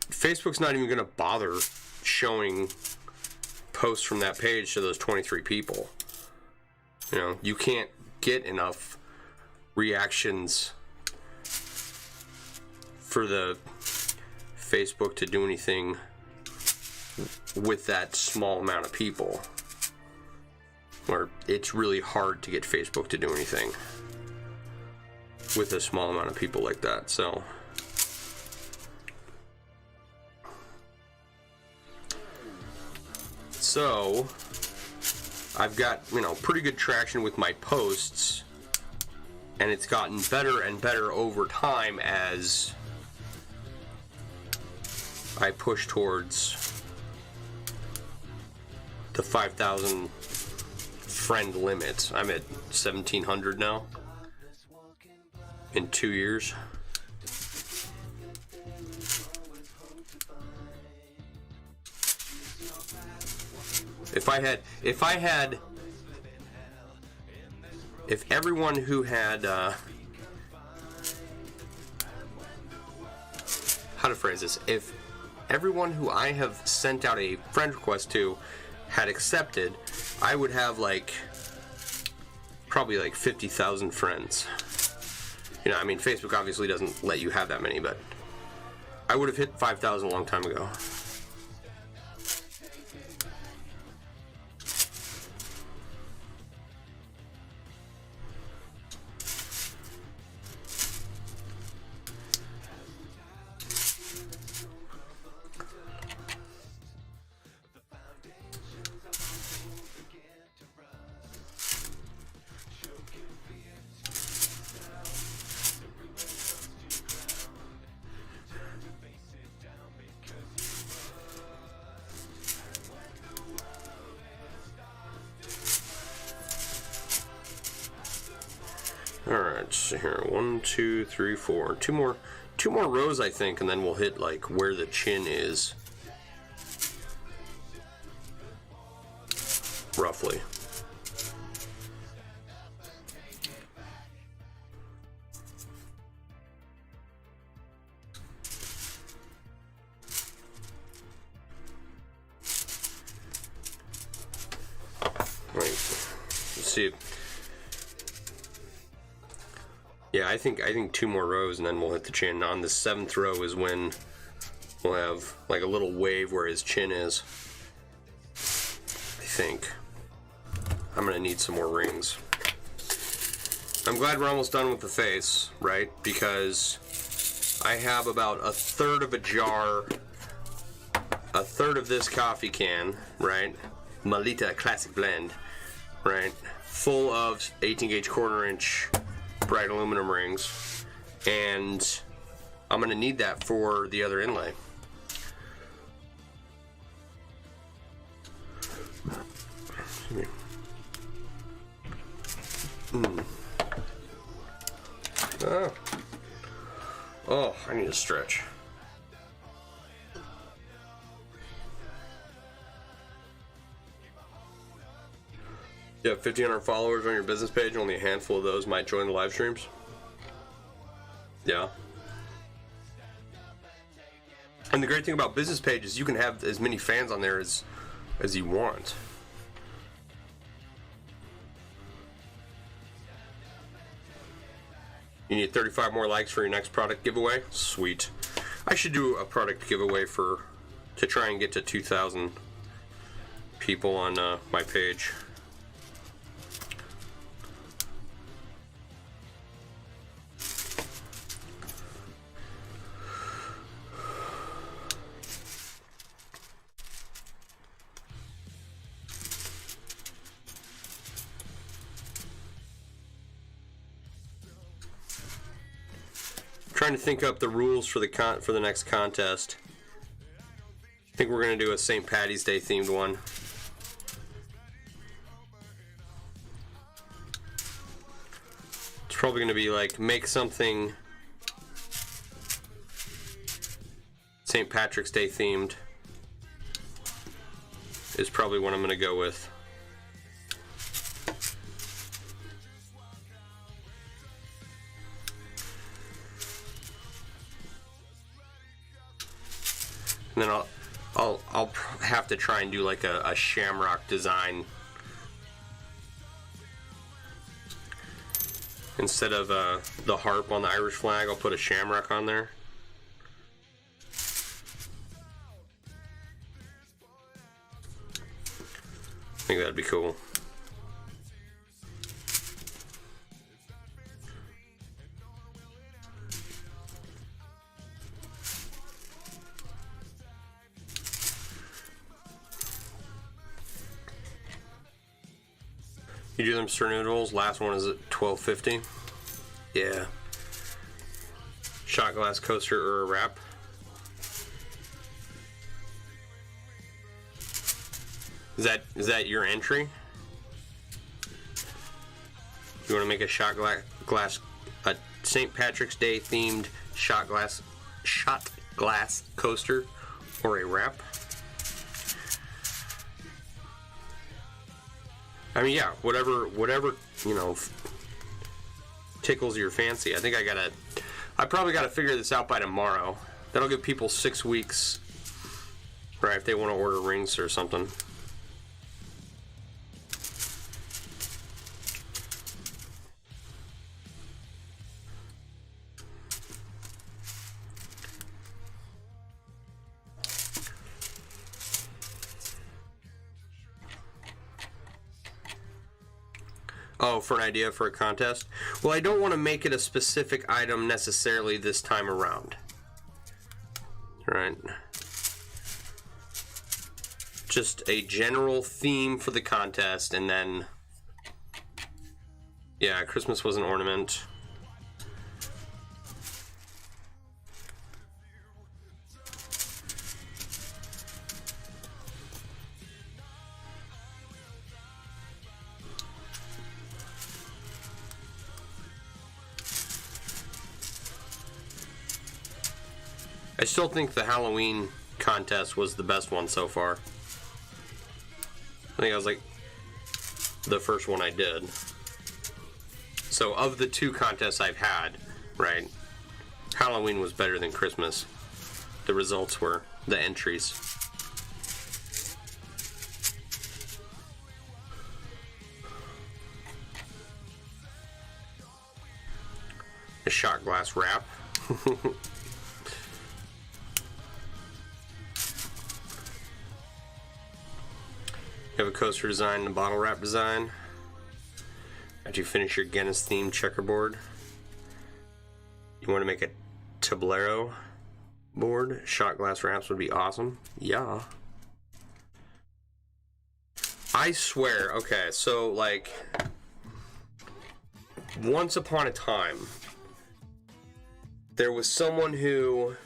Facebook's not even going to bother showing posts from that page to those 23 people. You know, you can't get enough reactions for the Facebook to do anything with that small amount of people. Or it's really hard to get Facebook to do anything with a small amount of people like that. So I've got, you know, pretty good traction with my posts, and it's gotten better and better over time as I push towards the 5,000 friend limit. I'm at 1,700 now in 2 years. If everyone who had, how to phrase this, if everyone who I have sent out a friend request to had accepted, I would have like, probably like 50,000 friends. You know, I mean, Facebook obviously doesn't let you have that many, but I would have hit 5,000 a long time ago. Alright, let's see here. 1, 2, 3, 4. Two more rows, I think, and then we'll hit like where the chin is. Roughly. Right. Let's see. Yeah, I think 2 more rows and then we'll hit the chin. On the 7th row is when we'll have like a little wave where his chin is. I think. I'm gonna need some more rings. I'm glad we're almost done with the face, right? Because I have about a third of a jar, a third of this coffee can, right? Malita Classic Blend, right? Full of 18 gauge 1/4 inch bright aluminum rings, and I'm going to need that for the other inlay. Oh, I need to stretch. You have 1,500 followers on your business page, only a handful of those might join the live streams. Yeah. And the great thing about business pages is you can have as many fans on there as you want. You need 35 more likes for your next product giveaway? Sweet. I should do a product giveaway to try and get to 2,000 people on my page. Trying to think up the rules for the next contest. I think we're gonna do a St. Patty's Day themed one. It's probably gonna be like make something St. Patrick's Day themed is probably what I'm gonna go with. And then I'll have to try and do like a shamrock design instead of the harp on the Irish flag. I'll put a shamrock on there. I think that'd be cool. You do them stir noodles. Last one is at $12.50. Yeah. Shot glass coaster or a wrap. Is that your entry? You want to make a shot glass, a St. Patrick's Day themed shot glass coaster or a wrap? I mean, yeah, whatever, you know, tickles your fancy. I think I probably gotta figure this out by tomorrow. That'll give people 6 weeks, right, if they want to order rings or something. Oh, for an idea for a contest? Well, I don't want to make it a specific item necessarily this time around. Right. Just a general theme for the contest, and then... yeah, Christmas was an ornament. I still think the Halloween contest was the best one so far. I think I was like the first one I did. So of the 2 contests I've had, right, Halloween was better than Christmas. The results were, the entries. A shot glass wrap. You have a coaster design and a bottle wrap design. After you finish your Guinness themed checkerboard, you want to make a tablero board. Shot glass wraps would be awesome. Yeah. I swear, okay, so like once upon a time, there was someone who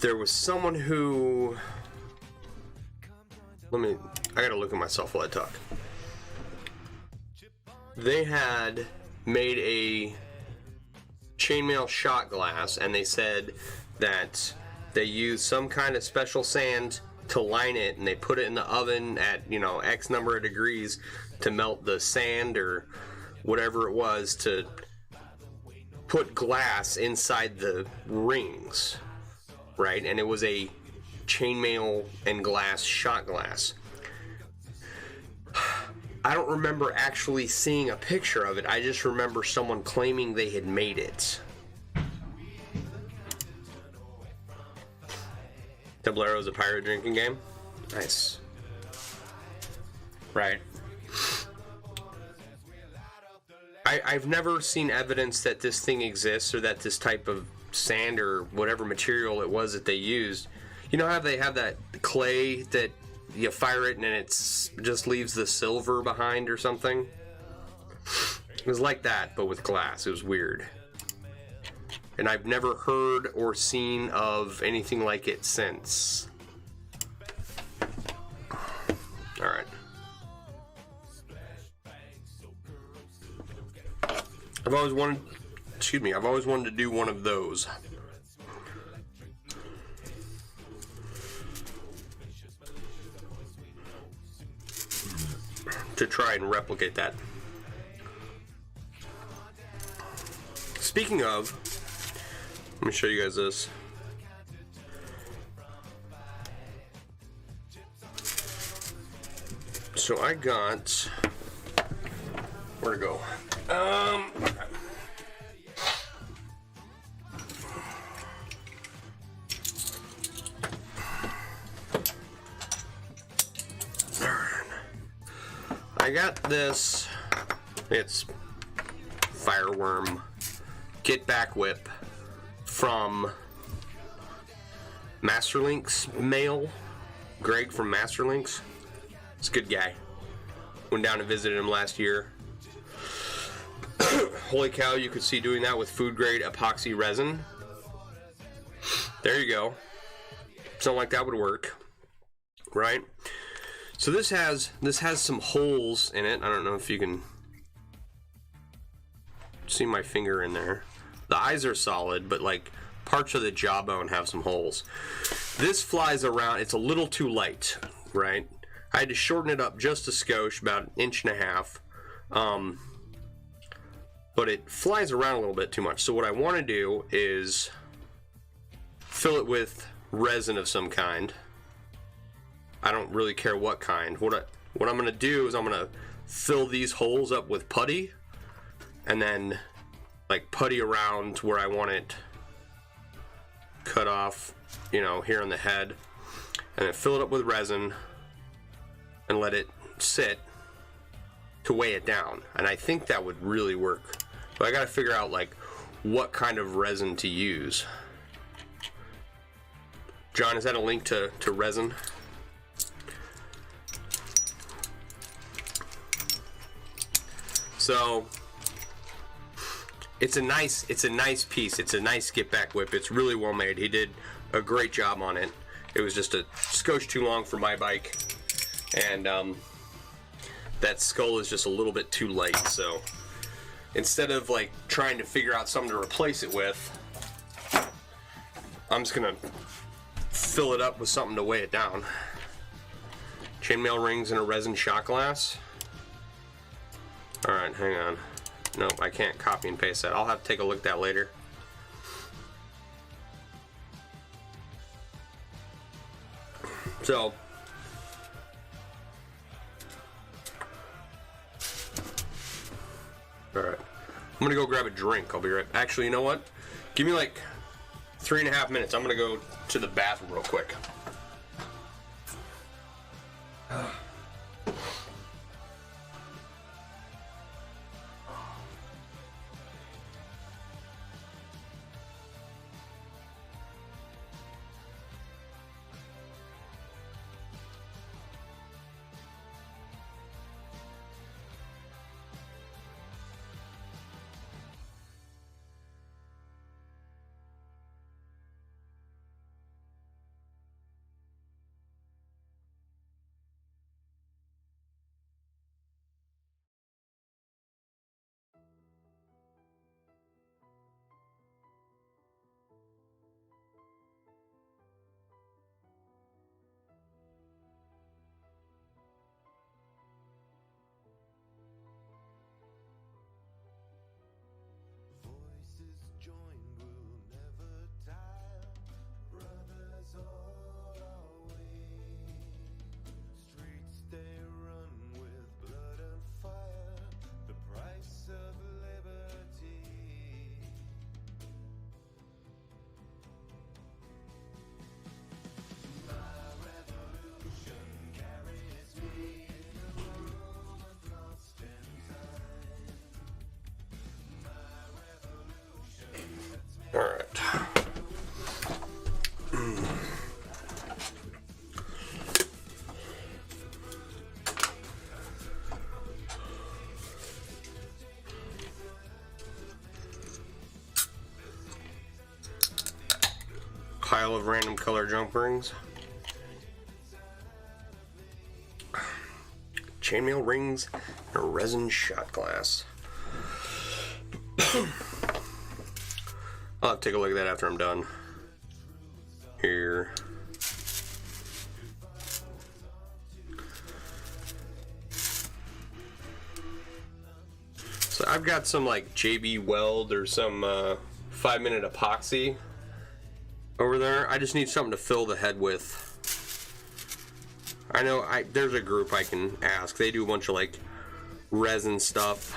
there was someone who, I gotta look at myself while I talk. They had made a chainmail shot glass, and they said that they used some kind of special sand to line it, and they put it in the oven at, you know, X number of degrees to melt the sand or whatever it was to put glass inside the rings, right? And it was a chainmail and glass shot glass. I don't remember actually seeing a picture of it. I just remember someone claiming they had made it. Tablero is a pirate drinking game. Nice. Right. I've never seen evidence that this thing exists, or that this type of sand or whatever material it was that they used. You know how they have that clay that you fire it and it just leaves the silver behind or something? It was like that, but with glass. It was weird. And I've never heard or seen of anything like it since. Alright. I've always wanted to do one of those. To try and replicate that. speaking of, let me show you guys this. So I got, where'd it go? I got this, it's Fireworm Get Back Whip from Masterlinks Mail. Greg from Masterlinks. He's a good guy. Went down and visited him last year. Holy cow, you could see doing that with food grade epoxy resin. There you go. Something like that would work. Right? So this has some holes in it. I don't know if you can see my finger in there. The eyes are solid, but like parts of the jawbone have some holes. This flies around. It's a little too light, right? I had to shorten it up just a skosh, about 1.5 inches. But it flies around a little bit too much. So what I want to do is fill it with resin of some kind. I don't really care what kind. What I'm going to do is I'm going to fill these holes up with putty, and then like putty around where I want it cut off, you know, here on the head, and then fill it up with resin and let it sit to weigh it down. And I think that would really work. But I got to figure out like what kind of resin to use. John, is that a link to resin? So it's a nice piece. It's a nice Get Back Whip. It's really well made. He did a great job on it. It was just a skosh too long for my bike, and that skull is just a little bit too light. So instead of like trying to figure out something to replace it with, I'm just gonna fill it up with something to weigh it down. Chainmail rings in a resin shot glass. Alright, hang on. Nope, I can't copy and paste that. I'll have to take a look at that later. So, alright. I'm gonna go grab a drink. I'll be right back. Actually, you know what? Give me like 3.5 minutes. I'm gonna go to the bathroom real quick. All right. Pile of random color jump rings. Chainmail rings and a resin shot glass. I'll have to take a look at that after I'm done. Here. So I've got some like JB Weld or some 5-minute epoxy over there. I just need something to fill the head with. I know there's a group I can ask. They do a bunch of like resin stuff.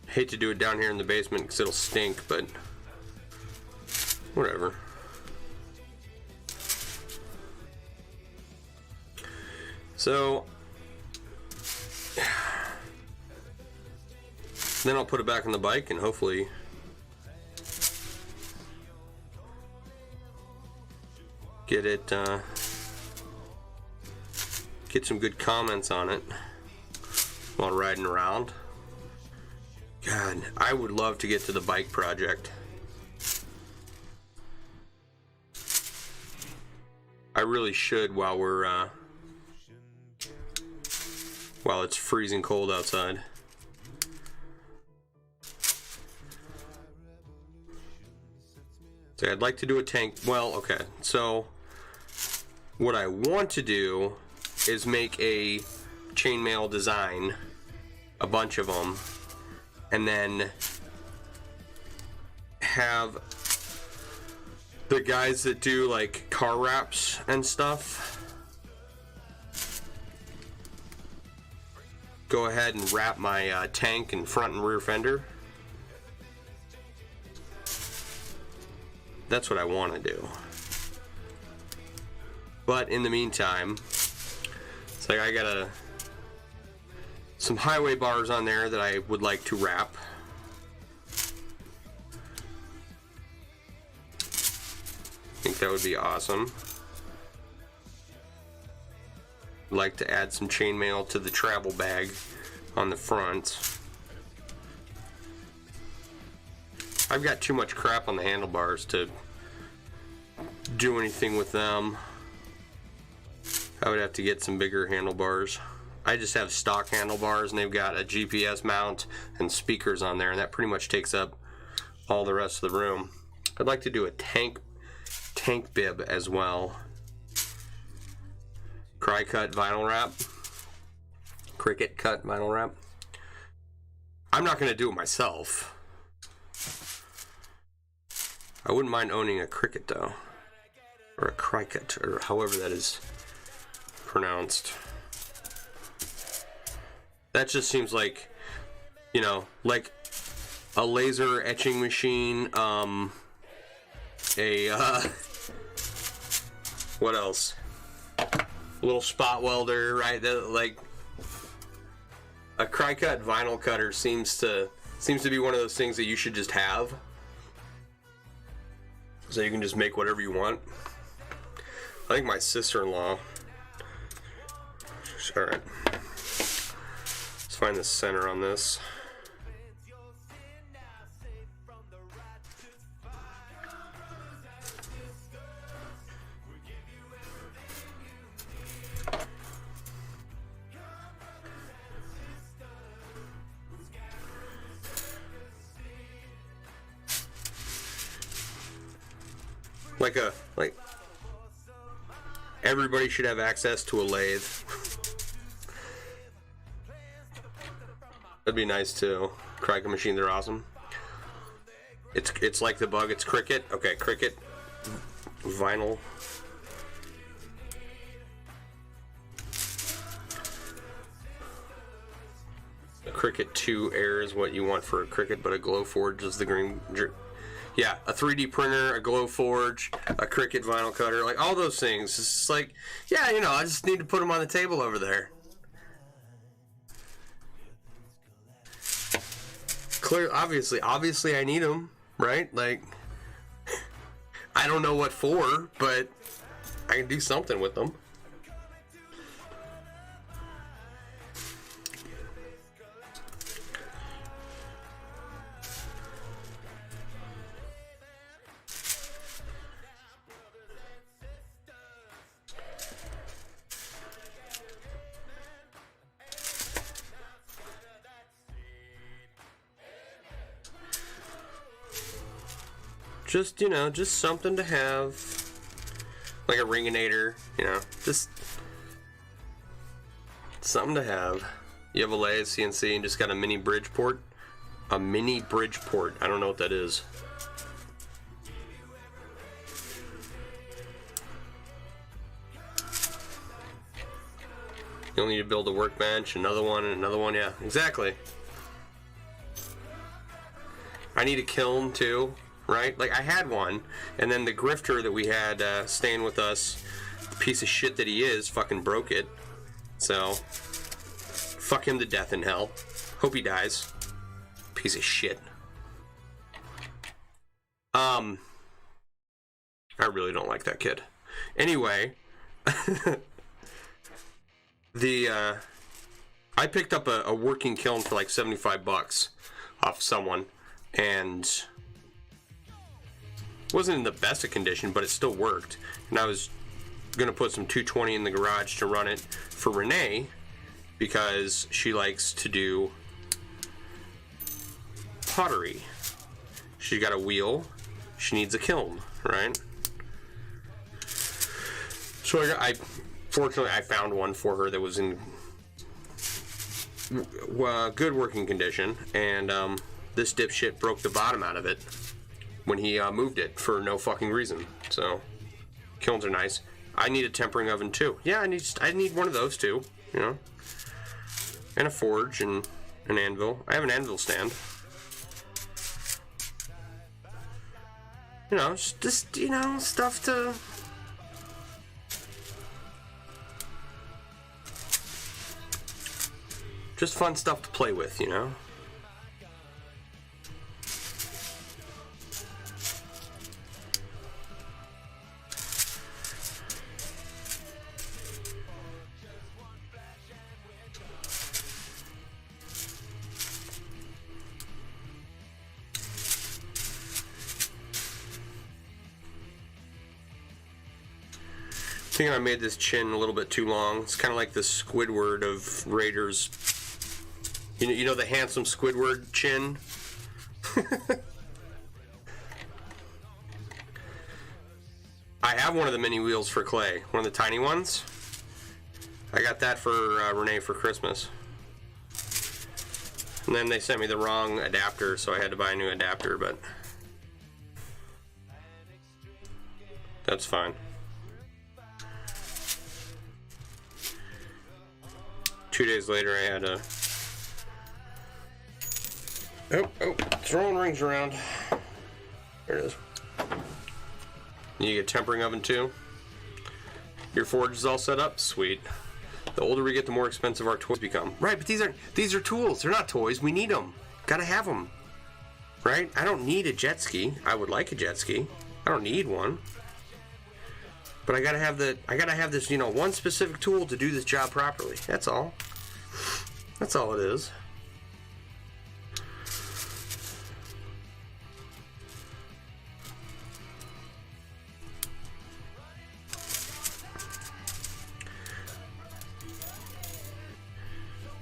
Hate to do it down here in the basement because it'll stink, but whatever. So then I'll put it back on the bike and hopefully get it, get some good comments on it while riding around. God, I would love to get to the bike project. I really should while we're while it's freezing cold outside. So I'd like to do a tank. Well, okay. So what I want to do is make a chainmail design, a bunch of them, and then have the guys that do like car wraps and stuff go ahead and wrap my tank and front and rear fender. That's what I want to do. But in the meantime, it's like I got some highway bars on there that I would like to wrap. I think that would be awesome. I'd like to add some chainmail to the travel bag on the front. I've got too much crap on the handlebars to do anything with them. I would have to get some bigger handlebars. I just have stock handlebars and they've got a GPS mount and speakers on there, and that pretty much takes up all the rest of the room. I'd like to do a tank bib as well. Cry-cut vinyl wrap. Cricut cut vinyl wrap. I'm not going to do it myself. I wouldn't mind owning a Cricut though. Or a Cry-cut, or however that is pronounced. That just seems like, you know, like a laser etching machine, what else? A little spot welder, right? Like a Cry-cut vinyl cutter seems to be one of those things that you should just have, so you can just make whatever you want. I think my sister-in-law. All right. Let's find the center on this. Like everybody should have access to a lathe. That'd be nice too. Cricut machines are awesome. It's like the bug. It's Cricut. Okay, Cricut vinyl. A Cricut 2 Air is what you want for a Cricut, but a Glowforge is the green. Yeah, a 3D printer, a Glowforge, a Cricut vinyl cutter, like all those things. It's just like, yeah, you know, I just need to put them on the table over there. Clear, obviously I need them, right? Like, I don't know what for, but I can do something with them. Just, you know, just something to have. Like a ringinator, you know, just something to have. You have a lathe CNC and just got a mini Bridgeport. A mini Bridgeport. I don't know what that is. You'll need to build a workbench, another one, and another one. Yeah, exactly. I need a kiln too, right? Like I had one, and then the grifter that we had staying with us, piece of shit that he is, fucking broke it. So, fuck him to death in hell. Hope he dies. Piece of shit. I really don't like that kid. Anyway. I picked up a working kiln for like 75 bucks off someone, and wasn't in the best of condition, but it still worked. And I was gonna put some 220 in the garage to run it for Renee, because she likes to do pottery. She got a wheel, she needs a kiln, right? So fortunately, I found one for her that was in good working condition, and this dipshit broke the bottom out of it when he moved it for no fucking reason. So, kilns are nice. I need a tempering oven too. Yeah, I need one of those too, you know, and a forge and an anvil. I have an anvil stand. You know, just you know, stuff to. Just fun stuff to play with, you know? I think I made this chin a little bit too long. It's kind of like the Squidward of Raiders. You know the handsome Squidward chin? I have one of the mini wheels for clay. One of the tiny ones. I got that for Renee for Christmas. And then they sent me the wrong adapter, so I had to buy a new adapter, but that's fine. 2 days later, I had a... Oh, throwing rings around. There it is. You get a tempering oven too? Your forge is all set up? Sweet. The older we get, the more expensive our toys become. Right, but these are tools. They're not toys. We need them. Gotta have them. Right? I don't need a jet ski. I would like a jet ski. I don't need one. But I gotta have this, you know, one specific tool to do this job properly. That's all. That's all it is.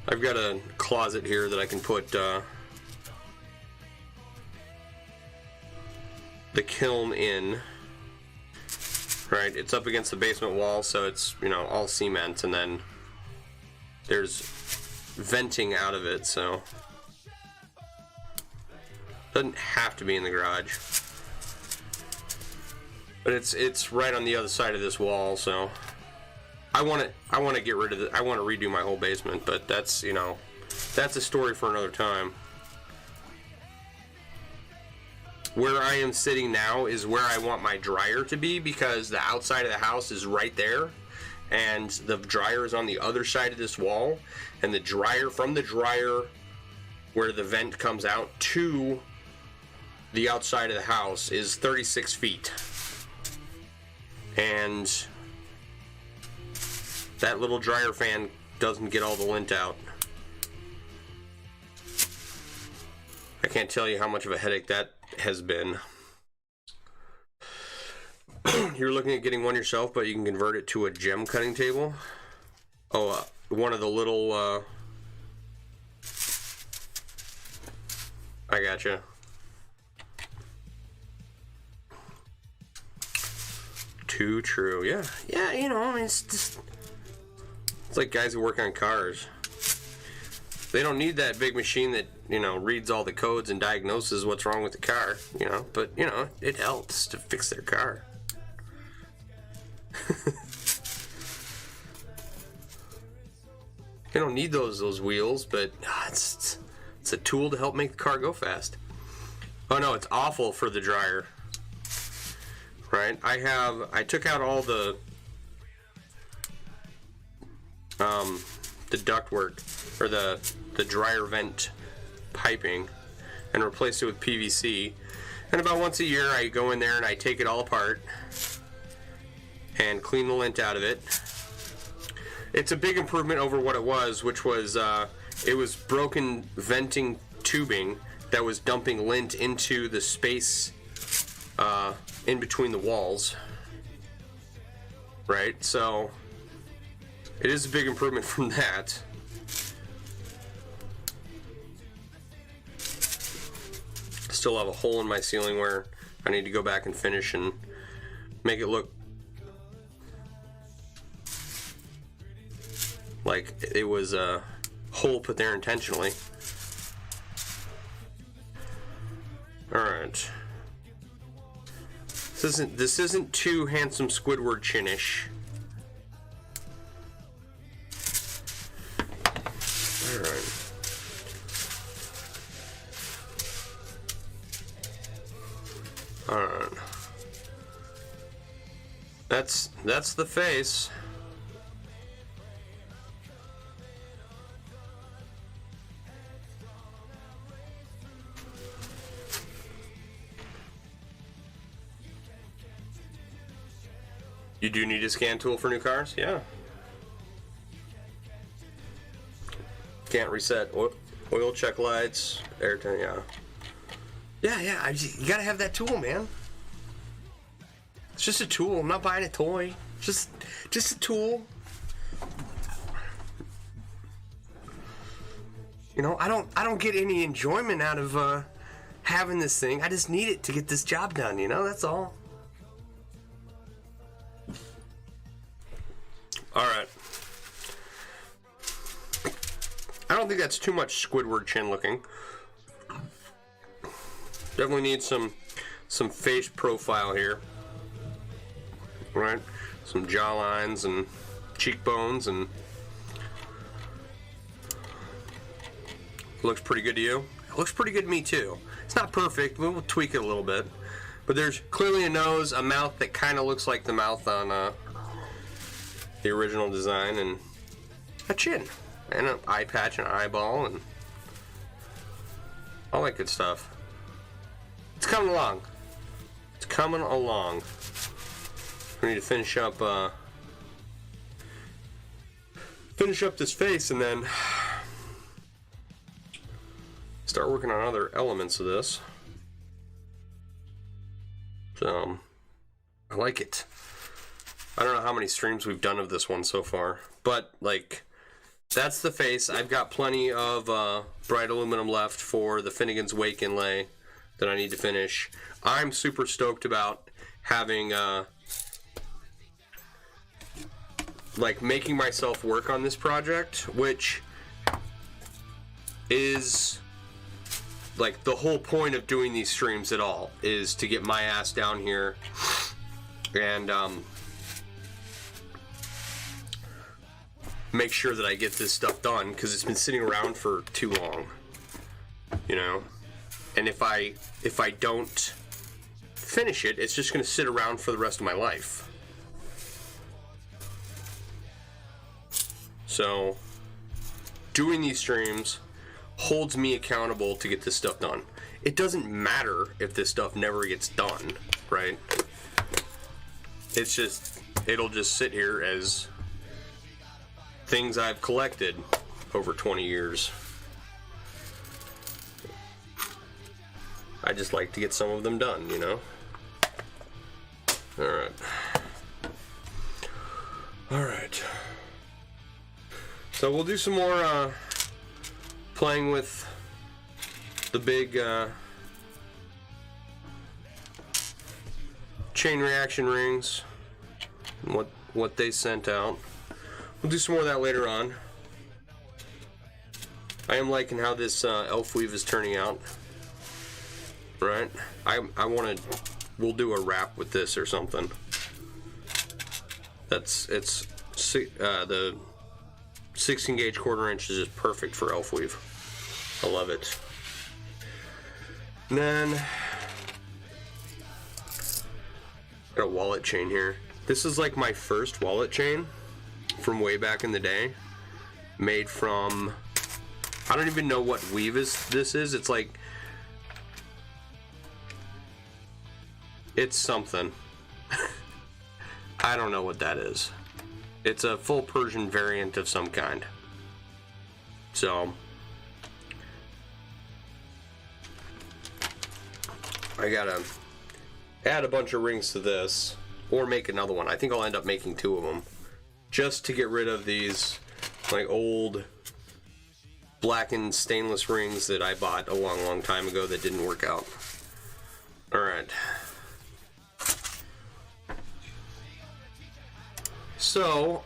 I've got a closet here that I can put the kiln in. Right, it's up against the basement wall, so it's, you know, all cement, and then there's venting out of it, so doesn't have to be in the garage. But it's right on the other side of this wall, so I want to get rid of it. I want to redo my whole basement, but that's, you know, that's a story for another time. Where I am sitting now is where I want my dryer to be, because the outside of the house is right there, and the dryer is on the other side of this wall, and the dryer, from the dryer where the vent comes out to the outside of the house, is 36 feet. And that little dryer fan doesn't get all the lint out. I can't tell you how much of a headache that has been. You're looking at getting one yourself, but you can convert it to a gem cutting table. Oh, one of the little I gotcha. Too true. Yeah. Yeah, you know, I mean, it's just... It's like guys who work on cars. They don't need that big machine that, you know, reads all the codes and diagnoses what's wrong with the car, you know. But, you know, it helps to fix their car. You don't need those wheels, but it's a tool to help make the car go fast. Oh no, it's awful for the dryer. Right? I took out all the ductwork, or the dryer vent piping, and replaced it with PVC. And about once a year I go in there and I take it all apart and clean the lint out of it. It's a big improvement over what it was, which was it was broken venting tubing that was dumping lint into the space in between the walls. Right? So it is a big improvement from that. Still have a hole in my ceiling where I need to go back and finish and make it look like it was a hole put there intentionally. Alright. This isn't too handsome Squidward chinish. Alright. Alright. That's the face. You do need a scan tool for new cars? Yeah. Can't reset oil check lights, airtime, yeah. Yeah, you gotta have that tool, man. It's just a tool. I'm not buying a toy. Just a tool. You know, I don't get any enjoyment out of having this thing. I just need it to get this job done, you know? That's all. Alright. I don't think that's too much Squidward chin looking. Definitely need some face profile here. Right? Some jaw lines and cheekbones, and looks pretty good to you? It looks pretty good to me too. It's not perfect, we'll tweak it a little bit. But there's clearly a nose, a mouth that kind of looks like the mouth on the original design, and a chin, and an eye patch, and an eyeball, and all that good stuff. It's coming along. It's coming along. We need to finish up this face, and then start working on other elements of this. So I like it. I don't know how many streams we've done of this one so far, but like, that's the face. I've got plenty of bright aluminum left for the Finnegan's Wake inlay that I need to finish. I'm super stoked about having like making myself work on this project, which is like the whole point of doing these streams at all, is to get my ass down here and make sure that I get this stuff done, because it's been sitting around for too long, you know. And if I don't finish it, it's just going to sit around for the rest of my life. So doing these streams holds me accountable to get this stuff done. It doesn't matter if this stuff never gets done, right? It's just, it'll just sit here as things I've collected over 20 years. I just like to get some of them done, you know? Alright. Alright. So we'll do some more playing with the big chain reaction rings. what they sent out. We'll do some more of that later on. I am liking how this elf weave is turning out. Right? We'll do a wrap with this or something. The 16 gauge 1/4 inch is just perfect for elf weave. I love it. And then got a wallet chain here. This is like my first wallet chain from way back in the day, made from, I don't even know what weave this is. It's like, it's something. I don't know what that is. It's a full Persian variant of some kind. So I gotta add a bunch of rings to this, or make another one. I think I'll end up making 2 of them, just to get rid of these like old blackened stainless rings that I bought a long time ago that didn't work out. All right. So,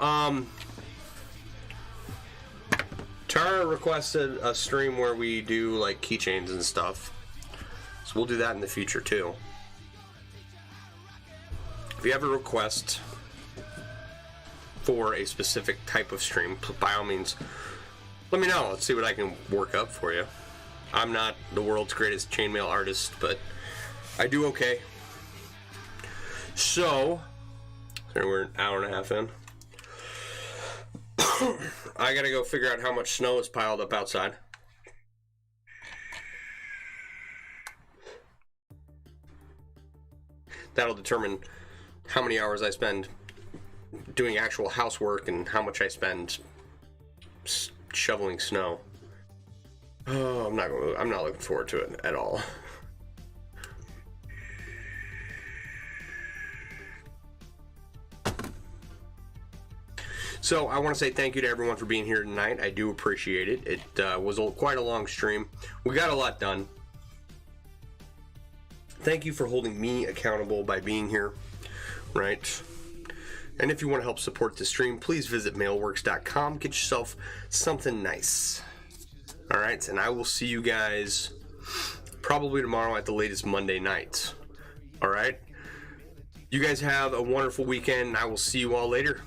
Tara requested a stream where we do like keychains and stuff, so we'll do that in the future too. If you have a request for a specific type of stream, by all means, let me know. Let's see what I can work up for you. I'm not the world's greatest chainmail artist, but I do okay. So, we're an hour and a half in. I gotta go figure out how much snow is piled up outside. That'll determine how many hours I spend doing actual housework and how much I spend shoveling snow. Oh, I'm not looking forward to it at all. So I want to say thank you to everyone for being here tonight. I do appreciate it. It was quite a long stream. We got a lot done. Thank you for holding me accountable by being here, right? And if you want to help support the stream, please visit MailleWerX.com. Get yourself something nice. All right, and I will see you guys probably tomorrow at the latest Monday night. All right? You guys have a wonderful weekend, and I will see you all later.